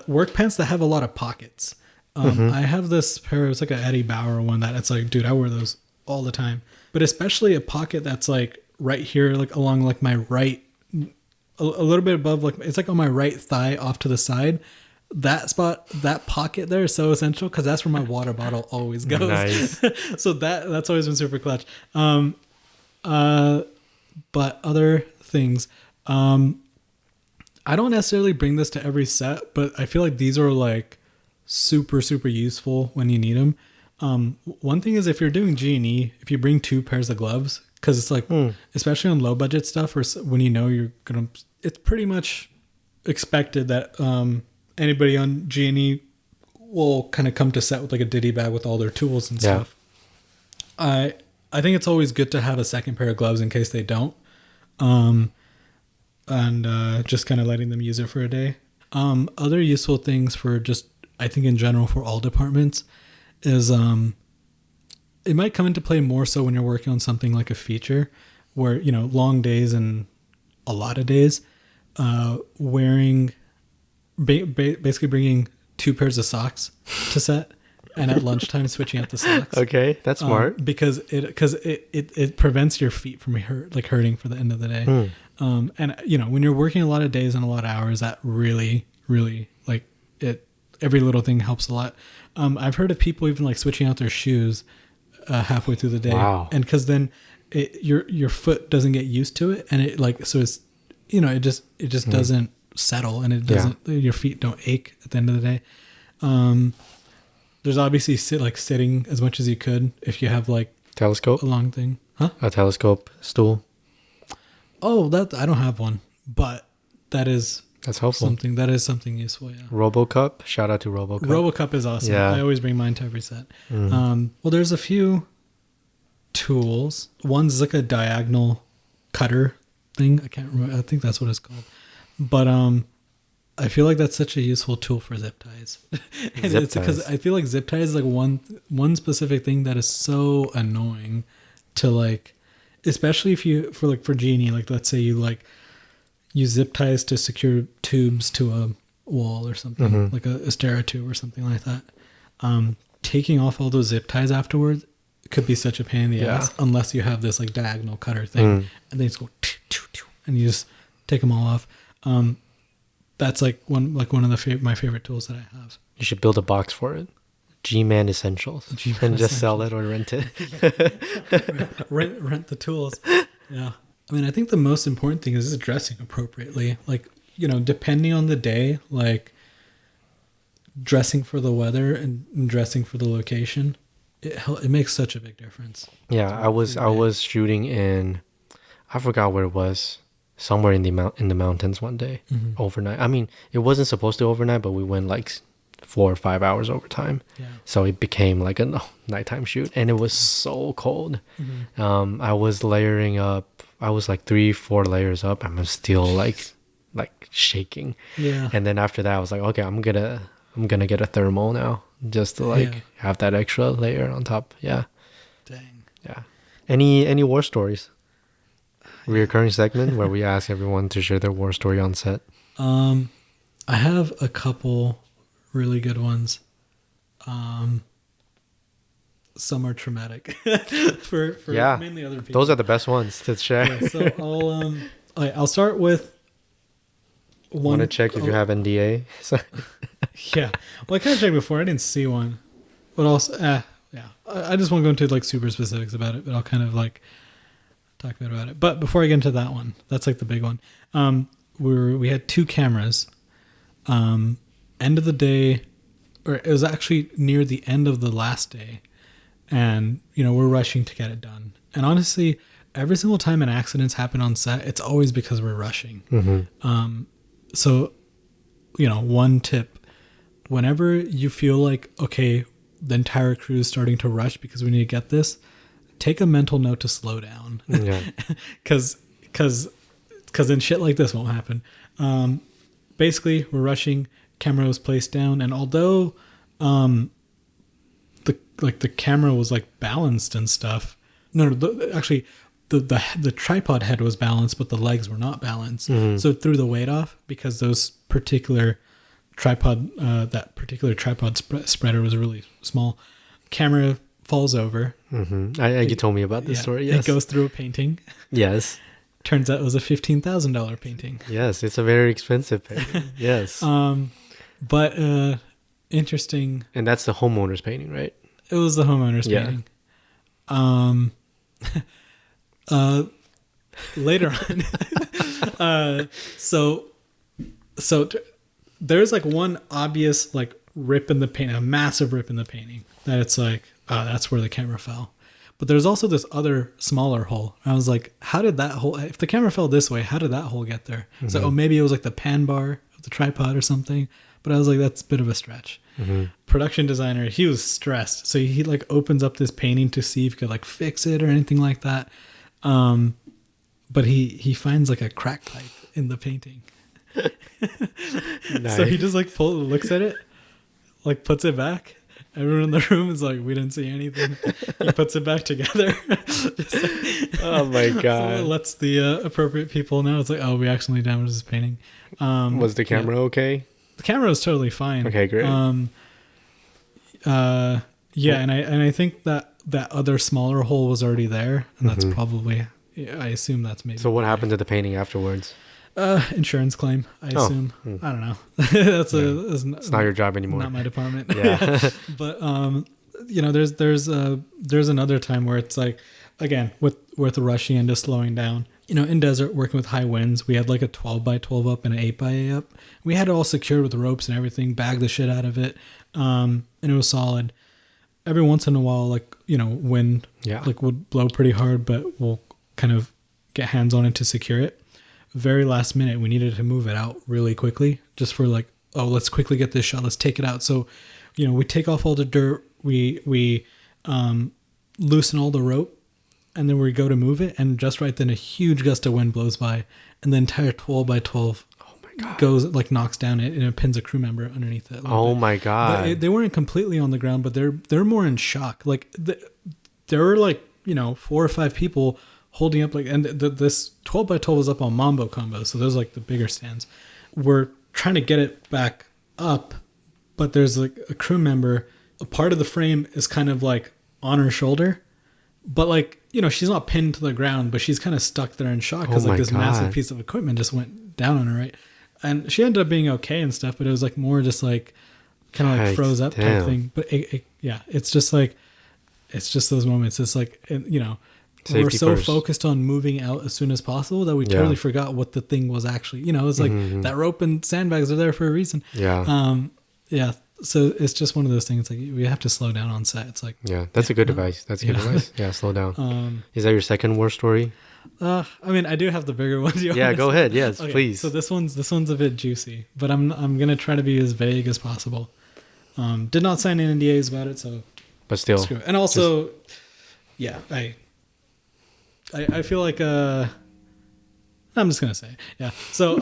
Work pants that have a lot of pockets. I have this pair. It's like an Eddie Bauer one that it's like, dude, I wear those all the time. But especially a pocket that's like right here, like along like my right, a little bit above, like it's like on my right thigh off to the side. That spot, that pocket there is so essential because that's where my water bottle always goes. Nice. So that's always been super clutch. But other things, I don't necessarily bring this to every set, but I feel like these are like super, super useful when you need them. One thing is if you're doing G&E, if you bring 2 pairs of gloves, because it's like, especially on low budget stuff, or when it's pretty much expected that anybody on G&E will kind of come to set with like a ditty bag with all their tools and stuff. I think it's always good to have a second pair of gloves in case they don't, and just kind of letting them use it for a day. Other useful things for just, I think in general for all departments, is it might come into play more so when you're working on something like a feature where, long days and a lot of days, wearing basically bringing 2 pairs of socks to set, and at lunchtime switching out the socks. Okay, that's smart. Because it prevents your feet from hurting for the end of the day. And when you're working a lot of days and a lot of hours, that really, really like every little thing helps a lot. I've heard of people even like switching out their shoes halfway through the day. Wow. And because then your foot doesn't get used to it, and it like, so it's, you know, it just doesn't settle, and it doesn't, your feet don't ache at the end of the day. There's obviously sitting as much as you could if you have like Telescope? a long thing. Huh? A telescope stool? Oh, that I don't have one, but that's helpful. That is something useful. Yeah. RoboCup. Shout out to RoboCup. RoboCup is awesome. Yeah. I always bring mine to every set. Well, there's a few tools. One's like a diagonal cutter thing. I can't remember. I think that's what it's called. But I feel like that's such a useful tool for zip ties. And Zip it's because ties. I feel like zip ties is like one specific thing that is so annoying to like, especially if you for Genie, like let's say you like use zip ties to secure tubes to a wall or something, like a stereo tube or something like that. Taking off all those zip ties afterwards could be such a pain in the ass unless you have this like diagonal cutter thing, and they just go and you just take them all off. That's like one of my favorite tools that I have. You should build a box for it. G-Man Essentials. G-Man and just sell it or rent it. rent the tools. Yeah. I mean, I think the most important thing is dressing appropriately. Like, you know, depending on the day, like dressing for the weather and dressing for the location, it makes such a big difference. Yeah, I was shooting in, I forgot where it was, somewhere in the mountains one day, overnight. I mean, it wasn't supposed to overnight, but we went like 4 or 5 hours overtime. Yeah. So it became like a nighttime shoot, and it was so cold. I was layering up. I was like 3-4 layers up. I'm still like shaking. Yeah. And then after that, I was like, okay, I'm gonna get a thermal now, just to have that extra layer on top. Yeah. Dang. Yeah. Any war stories? Reoccurring segment where we ask everyone to share their war story on set. I have a couple really good ones. Some are traumatic for mainly other people. Those are the best ones to share. Yeah, so I'll start with one. Want to check if you have NDA? Yeah. Well, I kind of checked before. I didn't see one. But also, yeah. I just won't go into like super specifics about it, but I'll kind of like talk a bit about it. But before I get into that one, that's like the big one. We had 2 cameras. End of the day, or it was actually near the end of the last day, and you know we're rushing to get it done. And honestly, every single time an accident's happen on set, it's always because we're rushing. So, you know, one tip: whenever you feel like okay, the entire crew is starting to rush because we need to get this, take a mental note to slow down. Yeah, because then shit like this won't happen. Basically, we're rushing. Camera was placed down, and although the camera was like balanced and stuff, actually the tripod head was balanced, but the legs were not balanced. So it threw the weight off because those particular tripod spreader was really small. Camera falls over. You told me about this story. Yes, it goes through a painting. Yes. Turns out it was a $15,000 painting. Yes, it's a very expensive painting. Yes. But interesting. And that's the homeowner's painting, right? It was the homeowner's painting. Later on, so there's like one obvious like rip in the painting, a massive rip in the painting that it's like, that's where the camera fell. But there's also this other smaller hole. I was like, how did that hole, if the camera fell this way, how did that hole get there? So maybe it was like the pan bar of the tripod or something. But I was like, that's a bit of a stretch. Production designer, he was stressed. So he like opens up this painting to see if he could like fix it or anything like that. But he finds like a crack pipe in the painting. Nice. So he just like looks at it, like puts it back. Everyone in the room is like, we didn't see anything. He puts it back together. Oh my God. So lets the appropriate people know. It's like, oh, we accidentally damaged this painting. Was the camera okay? The camera was totally fine. Okay, great. Yeah, and I think that other smaller hole was already there, and that's probably, I assume that's maybe. So what happened to the painting afterwards? Insurance claim, I Oh. assume. I don't know. That's It's not your job anymore. not my department. Yeah. But there's another time where it's like, again, with rushing into slowing down. In desert, working with high winds, we had like a 12 by 12 up and an 8 by 8 up. We had it all secured with ropes and everything, bagged the shit out of it, and it was solid. Every once in a while, like, wind like would blow pretty hard, but we'll kind of get hands on it to secure it. Very last minute, we needed to move it out really quickly, just for like, oh, let's quickly get this shot, let's take it out. So, we take off all the dirt, we loosen all the rope, and then we go to move it, and just right then a huge gust of wind blows by, and the entire 12 by 12 goes, like, knocks down it, and it pins a crew member underneath it. Oh my God. But they weren't completely on the ground, but they're more in shock. Like, there were like 4 or 5 people holding up, like, and this 12 by 12 was up on Mambo combos, so those like the bigger stands. We're trying to get it back up, but there's like a crew member. A part of the frame is kind of like on her shoulder, but like, she's not pinned to the ground, but she's kind of stuck there in shock because like this massive piece of equipment just went down on her, right? And she ended up being okay and stuff, but it was like more just like kind of like froze up type thing. But it's just like, it's just those moments. It's like, Safety we're so first. focused on moving out as soon as possible that we totally forgot what the thing was actually. It's like that rope and sandbags are there for a reason. Yeah. So it's just one of those things. Like, we have to slow down on set. It's like, that's a good advice. That's good advice. Yeah, slow down. Is that your second worst story? I mean, I do have the bigger one. Yeah, go ahead. Yes, okay, please. So this one's a bit juicy, but I'm gonna try to be as vague as possible. Did not sign any NDAs about it, so. But still. Screw it. And also, I feel like I'm just gonna say it. Yeah. So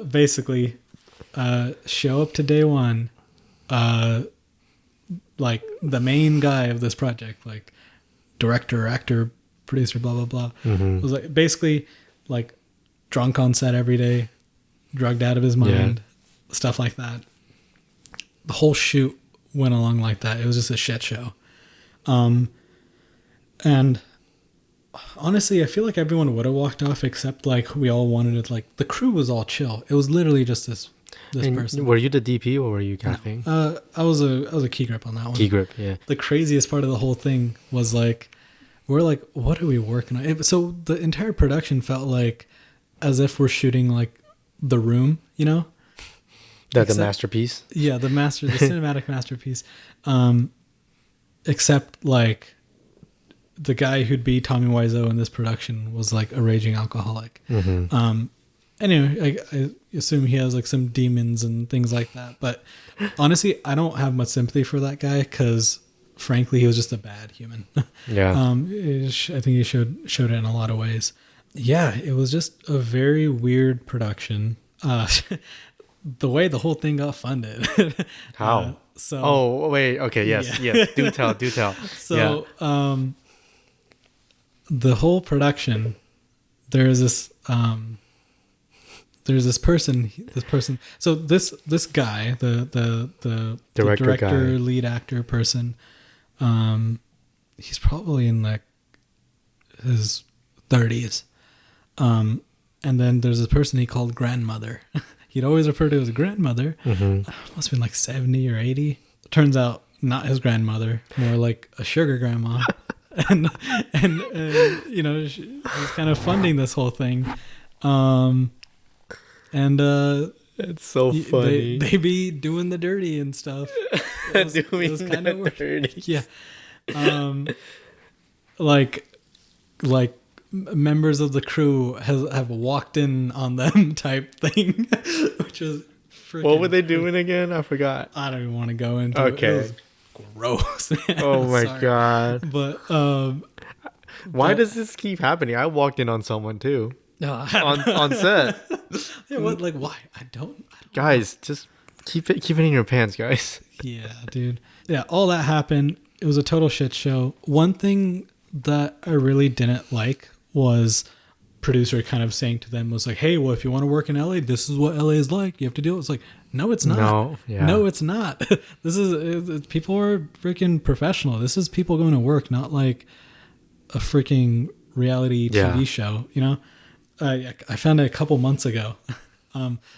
basically, show up to day one, like the main guy of this project, like director, actor, producer, blah blah blah, was like basically like drunk on set every day, drugged out of his mind, stuff like that. The whole shoot went along like that. It was just a shit show. And honestly, I feel like everyone would have walked off except like we all wanted it. Like, the crew was all chill. It was literally just this person. Were you the DP or were you gaffing? No. I was a key grip on that one. Key grip, yeah. The craziest part of the whole thing was like, we're like, what are we working on? So the entire production felt like as if we're shooting like The Room, The masterpiece? Yeah, the cinematic masterpiece. Except like the guy who'd be Tommy Wiseau in this production was like a raging alcoholic. Anyway, I assume he has like some demons and things like that. But honestly, I don't have much sympathy for that guy because, frankly, he was just a bad human. Yeah. I think he showed it in a lot of ways. Yeah, it was just a very weird production. The way the whole thing got funded. How? Oh, wait. Okay. Yes. Yes. Do tell. So, the whole production, there's this person. So this guy, the director, guy. lead actor person, he's probably in like his 30s. And then there's this person he called grandmother. He'd always refer to as grandmother. Must have been like 70 or 80. Turns out not his grandmother, more like a sugar grandma. and she was kind of funding this whole thing. It's so funny. They be doing the dirty and stuff. It was kind of weird. Yeah. Like members of the crew have walked in on them type thing, which is freaking. What were they doing again? I forgot. I don't even want to go into it. It was gross, man. Oh my God. But why does this keep happening? I walked in on someone too. No, on set. Yeah, what? Like, why? I don't guys, just keep it in your pants, guys. Yeah, dude. Yeah, all that happened. It was a total shit show. One thing that I really didn't like was producer kind of saying to them was like, hey, well, if you want to work in LA, this is what LA is like. You have to do it. It's like, no, it's not. No, it's not. This is people are freaking professional. This is people going to work, not like a freaking reality TV show, I found it a couple months ago.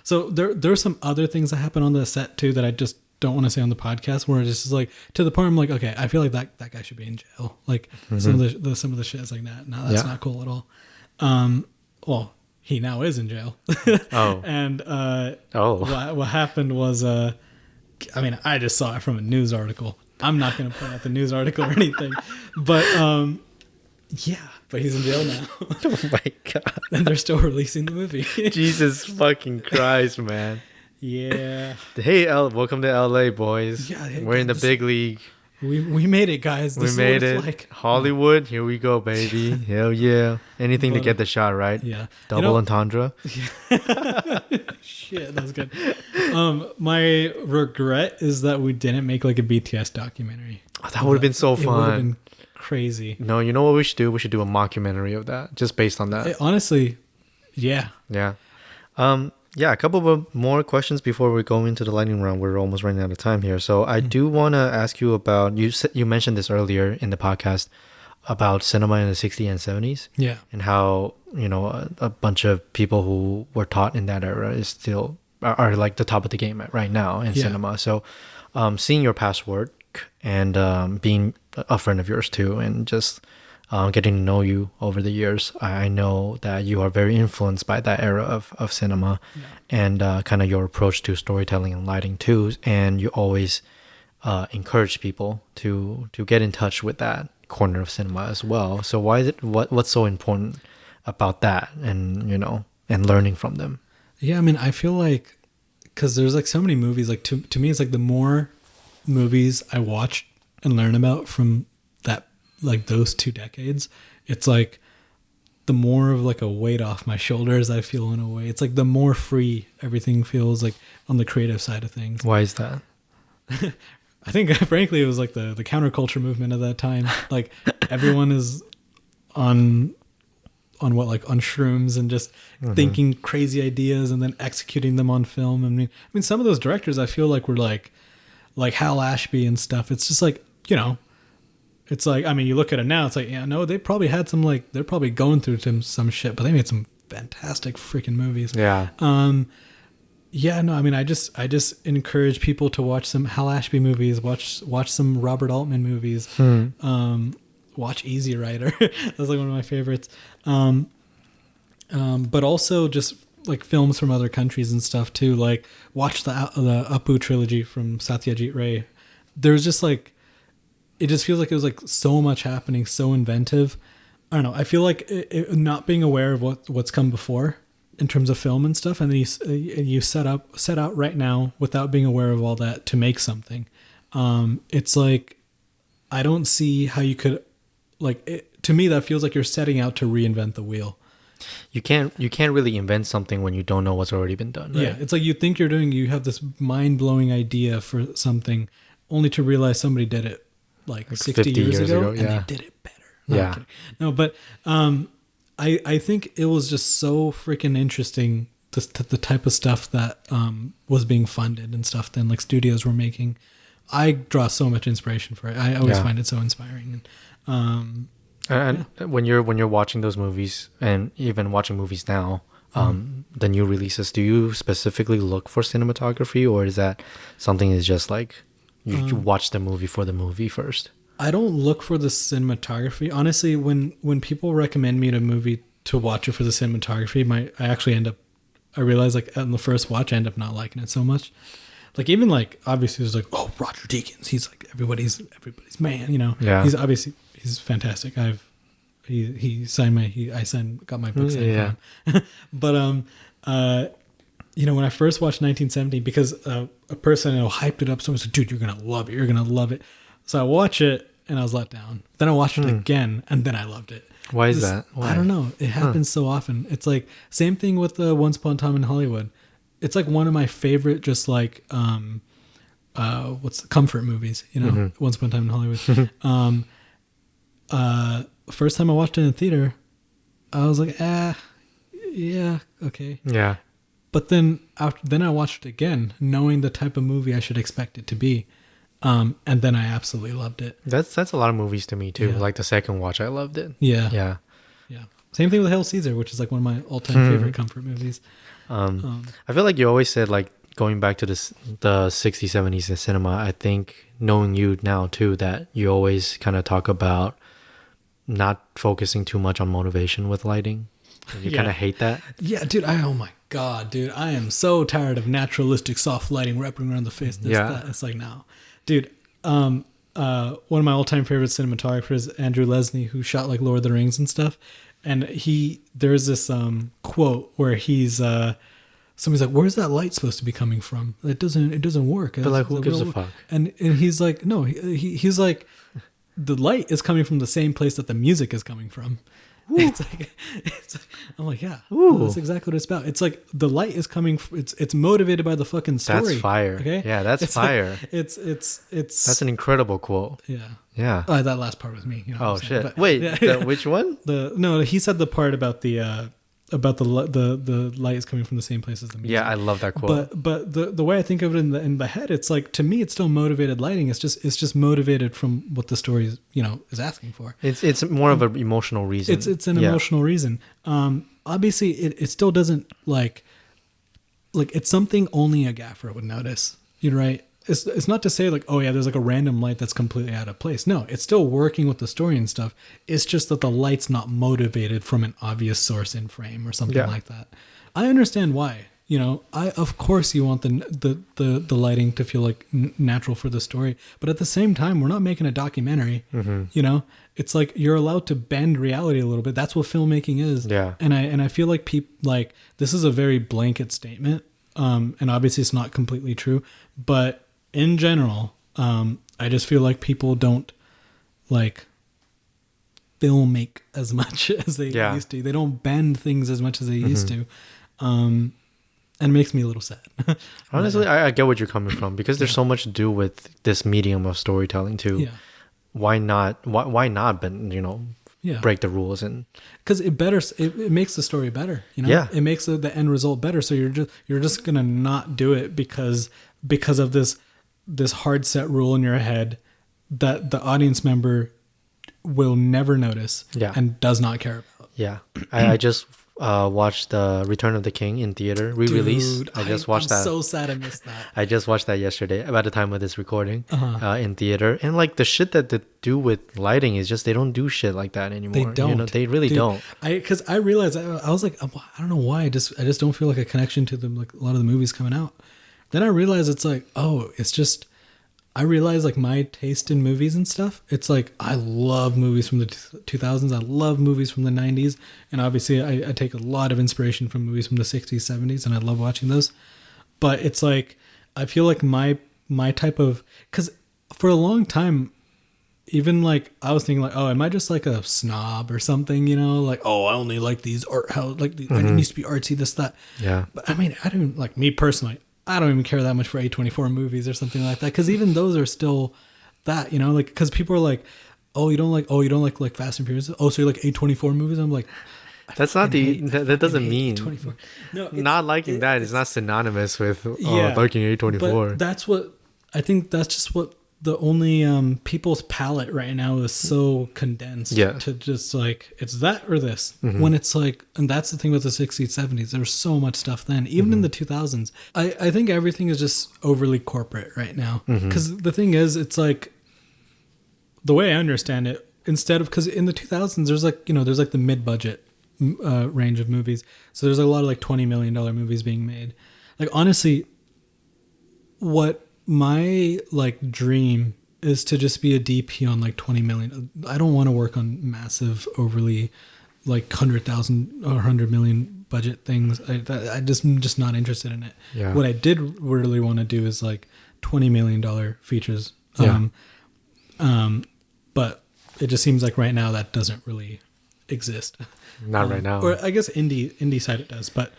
So there's some other things that happen on the set too that I just don't want to say on the podcast, where it's just like to the point I'm like, okay, I feel like that guy should be in jail. Like some of the shit is like that. No, that's not cool at all. Well, he now is in jail. Oh. And what happened was I mean, I just saw it from a news article. I'm not going to point out the news article or anything, but but he's in jail now. Oh my God. And they're still releasing the movie. Jesus fucking Christ, man. Yeah. Hey, welcome to LA, boys. Yeah, hey, we're in the big league. We made it, guys. We made it. Like. Hollywood, here we go, baby. Hell yeah. Anything to get the shot, right? Yeah. Double entendre. Shit, that was good. My regret is that we didn't make like a BTS documentary. Oh, that would have been so fun. It would have been crazy. No, you know what we should do? We should do a mockumentary of that, just based on that. Honestly, yeah. Yeah. Yeah, a couple of more questions before we go into the lightning round. We're almost running out of time here. So I do want to ask you about, you mentioned this earlier in the podcast, about cinema in the 60s and 70s. Yeah. And how, a bunch of people who were taught in that era are like the top of the game right now in cinema. So seeing your past work and being a friend of yours too, and just getting to know you over the years, I know that you are very influenced by that era of cinema and kind of your approach to storytelling and lighting too. And you always encourage people to get in touch with that corner of cinema as well. So why is it, what's so important about that and, and learning from them? Yeah, I mean, I feel like, because there's like so many movies, like to me, it's like the more movies I watch and learn about from that, like those 2 decades, it's like the more of like a weight off my shoulders I feel in a way. It's like the more free everything feels like on the creative side of things. Why is that? I think frankly it was like the counterculture movement of that time. Like everyone is on shrooms and just thinking crazy ideas and then executing them on film. I mean some of those directors I feel like were like Hal Ashby and stuff. It's just like, it's like, I mean, you look at it now, it's like, yeah, no, they probably had some, like, they're probably going through some shit, but they made some fantastic freaking movies. Yeah. Yeah, no, I mean, I just encourage people to watch some Hal Ashby movies, watch some Robert Altman movies, watch Easy Rider. That's like one of my favorites. But also just like films from other countries and stuff too. Like watch the Apu trilogy from Satyajit Ray. There's just like, it just feels like it was like so much happening, so inventive. I don't know. I feel like not being aware of what's come before in terms of film and stuff, and then you set out right now without being aware of all that to make something. It's like, I don't see how you could, like, to me that feels like you're setting out to reinvent the wheel. You can't really invent something when you don't know what's already been done, right? Yeah, it's like you think you have this mind-blowing idea for something, only to realize somebody did it like 60 years ago and they did it better. No, but I think it was just so freaking interesting, the type of stuff that was being funded and stuff then like studios were making. I draw so much inspiration for it. I always find it so inspiring. And when you're watching those movies and even watching movies now, the new releases, do you specifically look for cinematography, or is that something is just like you watch the movie for the movie first? I don't look for the cinematography. Honestly, when people recommend me a movie to watch it for the cinematography, I realize like on the first watch, I end up not liking it so much. Like even like, obviously there's like, oh, Roger Deakins, he's like everybody's man, Yeah. He's fantastic. got my book signed. Yeah. But when I first watched 1970, because a person hyped it up so much, said, dude, you're gonna love it. So I watch it and I was let down. Then I watched it again and then I loved it. Why is that? Why? I don't know. It happens so often. It's like same thing with Once Upon a Time in Hollywood. It's like one of my favorite, just like comfort movies. Once Upon a Time in Hollywood. First time I watched it in the theater, I was like, yeah, okay. Yeah. But then I watched it again, knowing the type of movie I should expect it to be. And then I absolutely loved it. That's a lot of movies to me too. Yeah. Like the second watch, I loved it. Yeah. Same thing with Hail Caesar, which is like one of my all-time favorite comfort movies. I feel like you always said, like, going back to the 60s, 70s in cinema, I think knowing you now too, that you always kind of talk about not focusing too much on motivation with lighting. You kind of hate that. Yeah, dude. Oh my god, dude. I am so tired of naturalistic soft lighting wrapping around the face. That. It's like, no, dude. One of my all-time favorite cinematographers, Andrew Lesney, who shot like Lord of the Rings and stuff. And there's this quote where somebody's like, "Where's that light supposed to be coming from? It doesn't work." But like, who gives a fuck? And he's like, no, he's like, the light is coming from the same place that the music is coming from. It's like, I'm like, yeah, that's exactly what it's about. It's like the light is coming. It's motivated by the fucking story. That's fire. Okay, yeah, that's fire. Like, it's. That's an incredible quote. Yeah. That last part was me. You know oh shit! But, wait, which one? He said the part about the light is coming from the same place as the music. Yeah, I love that quote. But the way I think of it in the head, it's like, to me, it's still motivated lighting. It's just motivated from what the story is asking for. It's more of an emotional reason. It's an emotional reason. Obviously, it still doesn't like it's something only a gaffer would notice. You're right. It's not to say like, oh yeah, there's like a random light that's completely out of place. No, it's still working with the story and stuff. It's just that the light's not motivated from an obvious source in frame or something like that. I understand why. Of course you want the lighting to feel like natural for the story, but at the same time, we're not making a documentary. It's like you're allowed to bend reality a little bit. That's what filmmaking is. Yeah. And I feel like this is a very blanket statement. And obviously it's not completely true, but in general, I just feel like people don't like film make as much as they used to. They don't bend things as much as they used to. And it makes me a little sad. Honestly, I get what you're coming from, because there's so much to do with this medium of storytelling too. Yeah. Why not? Why not? But break the rules, and because it makes the story better. Yeah, it makes the end result better. So you're just gonna not do it because of this hard set rule in your head that the audience member will never notice and does not care about. Yeah. I just watched the Return of the King in theater re-release. Dude, I just watched that. I'm so sad I missed that. I just watched that yesterday about the time of this recording in theater. And like the shit that they do with lighting is just, they don't do shit like that anymore. They don't. They really don't. Because I realized, I was like, I don't know why. I just don't feel like a connection to them, like a lot of the movies coming out. Then I realized it's like, it's just, I realized like my taste in movies and stuff. It's like, I love movies from the 2000s. I love movies from the 90s. And obviously I take a lot of inspiration from movies from the 60s, 70s, and I love watching those. But it's like, I feel like my type of, because for a long time, even like I was thinking like, am I just like a snob or something, like, I only like these art house, like it needs to be artsy, this, that. Yeah. But I mean, I don't, like, me personally, I don't even care that much for A24 movies or something like that, because even those are still that, like, because people are like, you don't like Fast and Furious, so you like A24 movies. I'm like, that's not that doesn't mean A24. No, not liking that is not synonymous with liking A24. But that's what I think. That's just what the only people's palette right now is, so condensed to just like, it's that or this. When it's like, and that's the thing with the 60s, 70s, there's so much stuff then, even in the 2000s. I think everything is just overly corporate right now, because the thing is, it's like, the way I understand it, instead of, because in the 2000s there's like, there's like the mid-budget range of movies, so there's a lot of like $20 million movies being made. Like, honestly, what my like dream is to just be a DP on like 20 million. I don't want to work on massive, overly like 100,000 or 100 million budget things. I'm just not interested in it. Yeah. What I did really want to do is like $20 million features. But it just seems like right now that doesn't really exist. Not right now. Or I guess indie side it does, but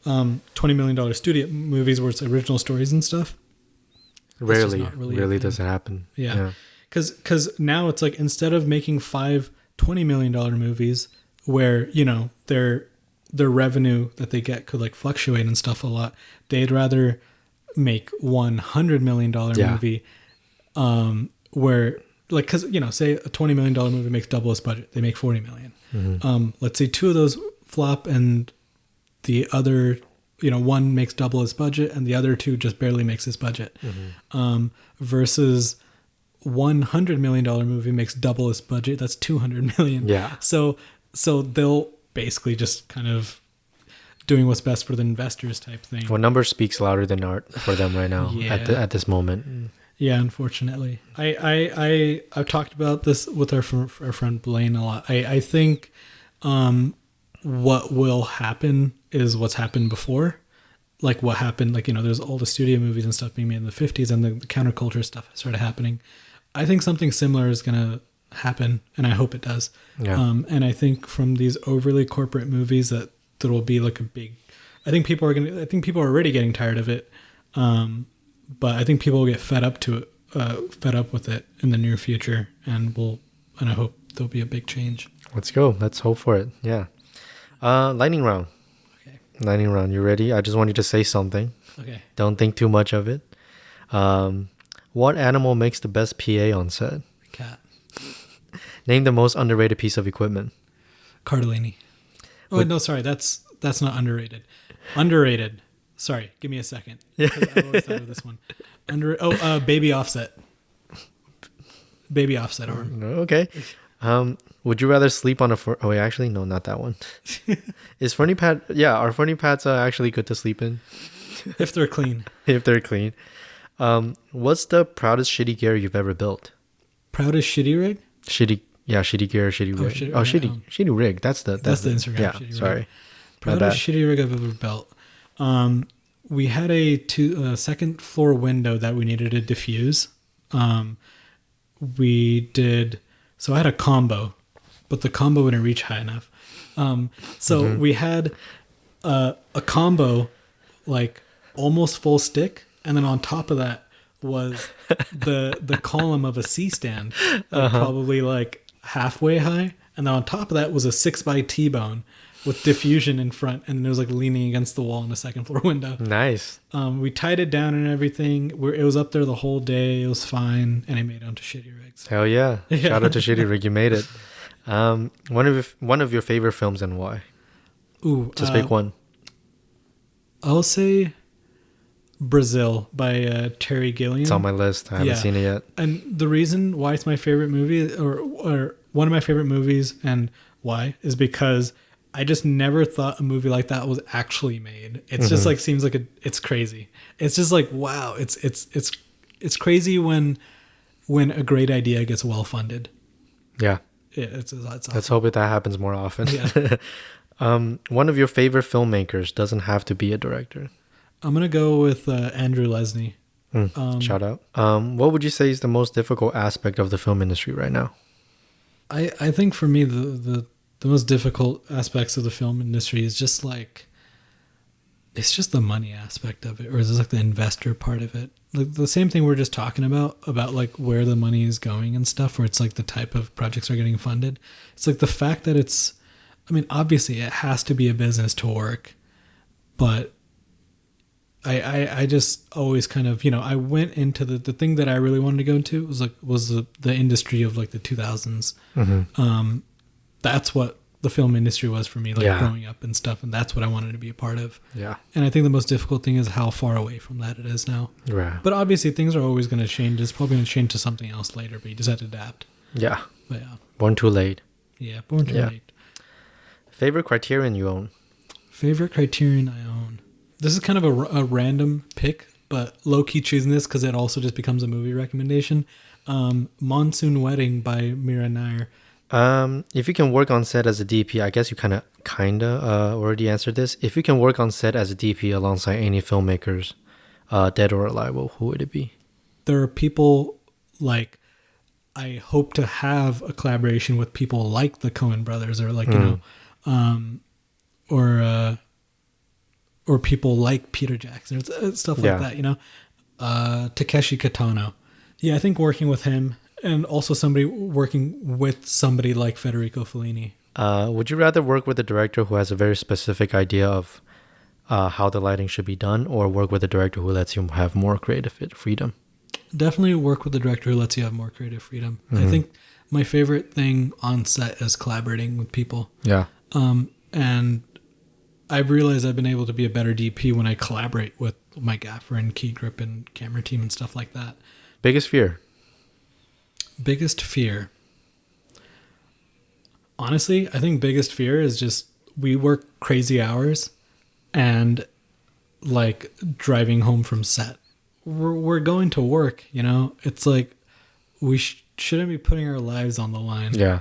$20 million studio movies where it's original stories and stuff. Rarely does it happen. Yeah. Because now it's like, instead of making 5 $20 million movies where, their revenue that they get could like fluctuate and stuff a lot, they'd rather make $100 million movie where like, because, say a $20 million movie makes double its budget, they make $40 million. Let's say two of those flop and the other, one makes double its budget and the other two just barely makes its budget. Versus $100 million movie makes double its budget, that's $200 million. Yeah. So they'll basically just kind of doing what's best for the investors type thing. Well, numbers speaks louder than art for them right now at this moment. Yeah, unfortunately. I've talked about this with our friend Blaine a lot. I think what will happen is what's happened before. Like what happened, there's all the studio movies and stuff being made in the 50s and the counterculture stuff started happening. I think something similar is going to happen, and I hope it does. Yeah. And I think from these overly corporate movies that will be like a big... I think people are already getting tired of it. But I think people will get fed up with it in the near future, and I hope there'll be a big change. Let's go. Let's hope for it. Yeah. Lightning round. Okay. Lightning round. You ready? I just want you to say something. Okay. Don't think too much of it. What animal makes the best PA on set? Cat. Name the most underrated piece of equipment. Cardellini. Oh, no, sorry. That's not underrated. Underrated. Sorry, give me a second. I always thought of this one. Baby offset. Baby offset arm. Okay. Would you rather sleep on a... Oh, wait, actually, no, not that one. Is funny pad... Yeah, are funny pads actually good to sleep in? If they're clean. If they're clean. What's the proudest shitty gear you've ever built? Proudest shitty rig? Shitty gear, shitty rig. Shitty rig. That's the Instagram. Yeah, shitty sorry. Rig. Proudest shitty rig I've ever built. We had a second floor window that we needed to diffuse. So I had a combo, but the combo wouldn't reach high enough. We had a combo, like almost full stick, and then on top of that was the column of a C-stand, probably like halfway high, and then on top of that was a 6x T-bone with diffusion in front, and it was like leaning against the wall in the second floor window. Nice. We tied it down and everything. It was up there the whole day. It was fine, and I made it onto Shitty Rigs. Hell yeah! Shout out to Shitty Rig, you made it. One of your favorite films and why? Ooh, just pick one. I'll say Brazil by Terry Gilliam. It's on my list. I haven't seen it yet. And the reason why it's my favorite movie, or one of my favorite movies, and why, is because I just never thought a movie like that was actually made. It's just like seems like it's crazy. It's just like, wow, it's crazy when a great idea gets well funded. Yeah. It's awesome. Let's hope that happens more often. Yeah. One of your favorite filmmakers, doesn't have to be a director. I'm gonna go with Andrew Lesnie. Shout out. What would you say is the most difficult aspect of the film industry right now? I think for me the most difficult aspects of the film industry is just like, it's just the money aspect of it, or is it like the investor part of it? Like the same thing we're just talking about like where the money is going and stuff, where it's like the type of projects are getting funded. It's like the fact that obviously it has to be a business to work, but I just always kind of, I went into the thing that I really wanted to go into was the industry of like the 2000s. That's what the film industry was for me, growing up and stuff, and that's what I wanted to be a part of. Yeah. And I think the most difficult thing is how far away from that it is now. Right. But obviously things are always going to change. It's probably going to change to something else later, but you just have to adapt. Yeah. But yeah. Born too late. Yeah, born too late. Favorite Criterion you own? Favorite Criterion I own. This is kind of a random pick, but low-key choosing this because it also just becomes a movie recommendation. Monsoon Wedding by Mira Nair. If you can work on set as a DP, I guess you kind of already answered this. If you can work on set as a DP alongside any filmmakers, dead or alive, who would it be? There are people like, I hope to have a collaboration with people like the Coen brothers, or like, or people like Peter Jackson, stuff like that, Takeshi Kitano. Yeah, I think working with him, and also working with somebody like Federico Fellini. Would you rather work with a director who has a very specific idea of how the lighting should be done, or work with a director who lets you have more creative freedom? definitely work with a director who lets you have more creative freedom. I think my favorite thing on set is collaborating with people. Yeah. And I've realized I've been able to be a better DP when I collaborate with my gaffer and key grip and camera team and stuff like that. Biggest fear? Biggest fear. Honestly, I think biggest fear is just we work crazy hours and like driving home from set. We're going to work, you know? It's like we shouldn't be putting our lives on the line. Yeah.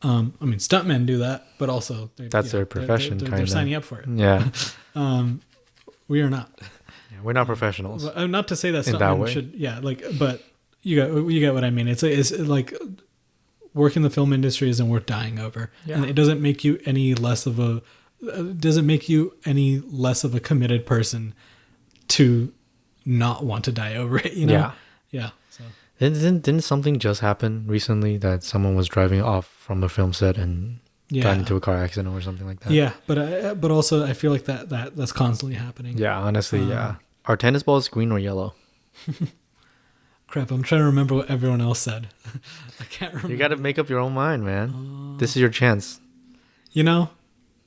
I mean, stuntmen do that, but also that's their profession. They're signing up for it. Yeah. We are not. Yeah, we're not professionals. Not to say that in that stuntmen way. should. Yeah, like, but you get what I mean. It's like work in the film industry isn't worth dying over, and it doesn't make you any less of a committed person to not want to die over it. You know? Yeah. So. Didn't something just happen recently that someone was driving off from a film set and got into a car accident or something like that? Yeah, but also I feel like that's constantly happening. Yeah, honestly, yeah. Are tennis balls green or yellow? Crap, I'm trying to remember what everyone else said. I can't remember. You got to make up your own mind, man. This is your chance. You know,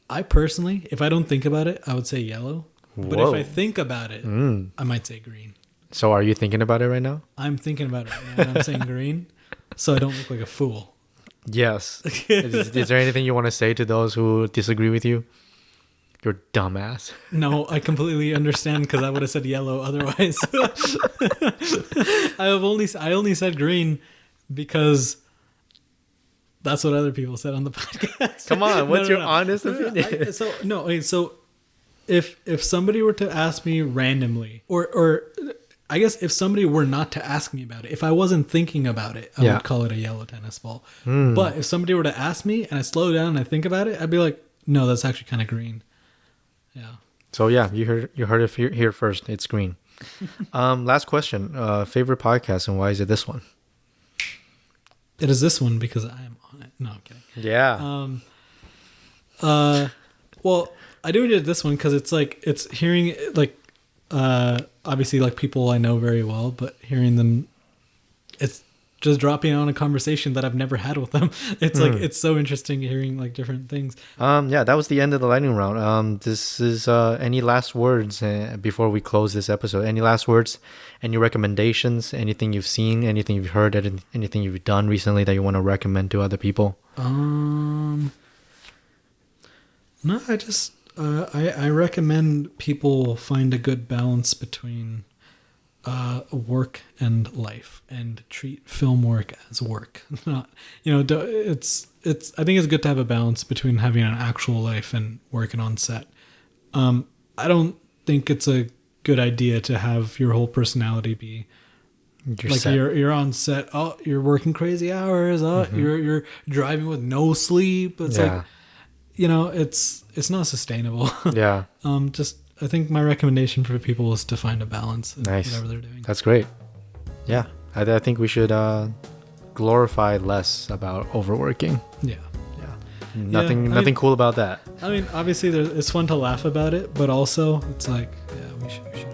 I personally, if I don't think about it, I would say yellow. But if I think about it, I might say green. So are you thinking about it right now? I'm thinking about it right now, and I'm saying green, so I don't look like a fool. Yes. Is there anything you want to say to those who disagree with you? You're dumbass. No, I completely understand because I would have said yellow otherwise. I only said green because that's what other people said on the podcast. Come on, what's your honest opinion? So if somebody were to ask me randomly, or I guess if somebody were not to ask me about it, if I wasn't thinking about it, I would call it a yellow tennis ball. But if somebody were to ask me and I slow down and I think about it, I'd be like, no, that's actually kind of green. Yeah. So yeah, you heard it here first. It's green. Last question. Favorite podcast and why is it this one? It is this one because I am on it. No, I'm kidding. Yeah. Well, I do it this one because it's hearing like obviously like people I know very well, but hearing them, it's just dropping on a conversation that I've never had with them. It's like it's so interesting hearing like different things. Yeah, that was the end of the lightning round. This is any last words before we close this episode? Any last words? Any recommendations? Anything you've seen? Anything you've heard? Anything you've done recently that you want to recommend to other people? No, I just I recommend people find a good balance between work and life and treat film work as work. Not, it's I think it's good to have a balance between having an actual life and working on set. I don't think it's a good idea to have your whole personality be you're on set. Oh, you're working crazy hours. Oh, you're driving with no sleep. It's like, it's not sustainable. Yeah. I think my recommendation for people is to find a balance in whatever they're doing. That's great. Yeah. I think we should glorify less about overworking. Yeah. Yeah. Nothing cool about that. I mean, obviously it's fun to laugh about it, but also it's like, we should be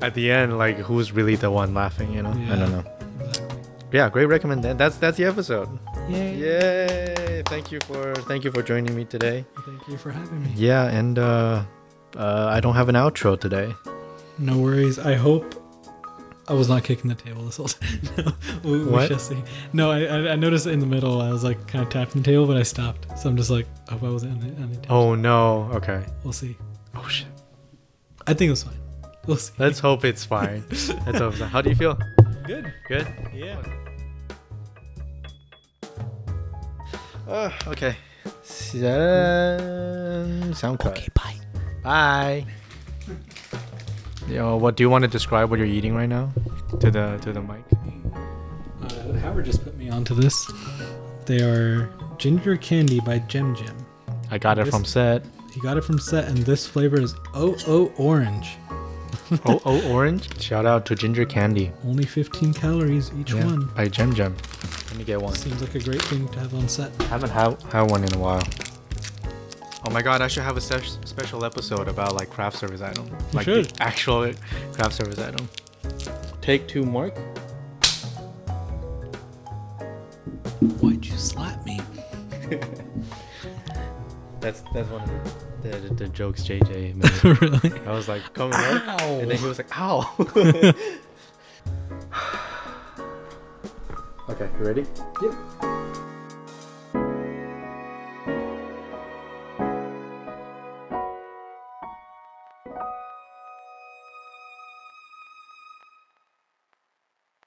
at the end, like, who's really the one laughing, Yeah, I don't know. Exactly. Yeah, great recommendation. That's the episode. Yay. Thank you for joining me today. Thank you for having me. Yeah, and I don't have an outro today. No worries. I hope I was not kicking the table this whole time. We shall see. No, I noticed in the middle I was like kind of tapping the table, but I stopped. So I'm just like, I hope I was on the table. Oh no. Okay. We'll see. Oh shit. I think it was fine. We'll see. Let's hope it's fine. Let's hope so. How do you feel? Good. Good? Yeah. Okay. Sound cut. Okay, bye. Bye. What do you want to describe what you're eating right now to the mic? Howard just put me onto this. They are ginger candy by Gem Gem. I got it from set. He got it from set, and this flavor is OO Orange. Oh, orange. Shout out to ginger candy. Only 15 calories each one. By Gem Gem. Let me get one. Seems like a great thing to have on set. I haven't had one in a while. Oh my god, I should have a special episode about like craft service item. Like the actual craft service item. Take 2, Mark. Why'd you slap me? That's one of the jokes JJ made. Really? I was like, coming up, and then he was like, ow. Okay, you ready? Yep.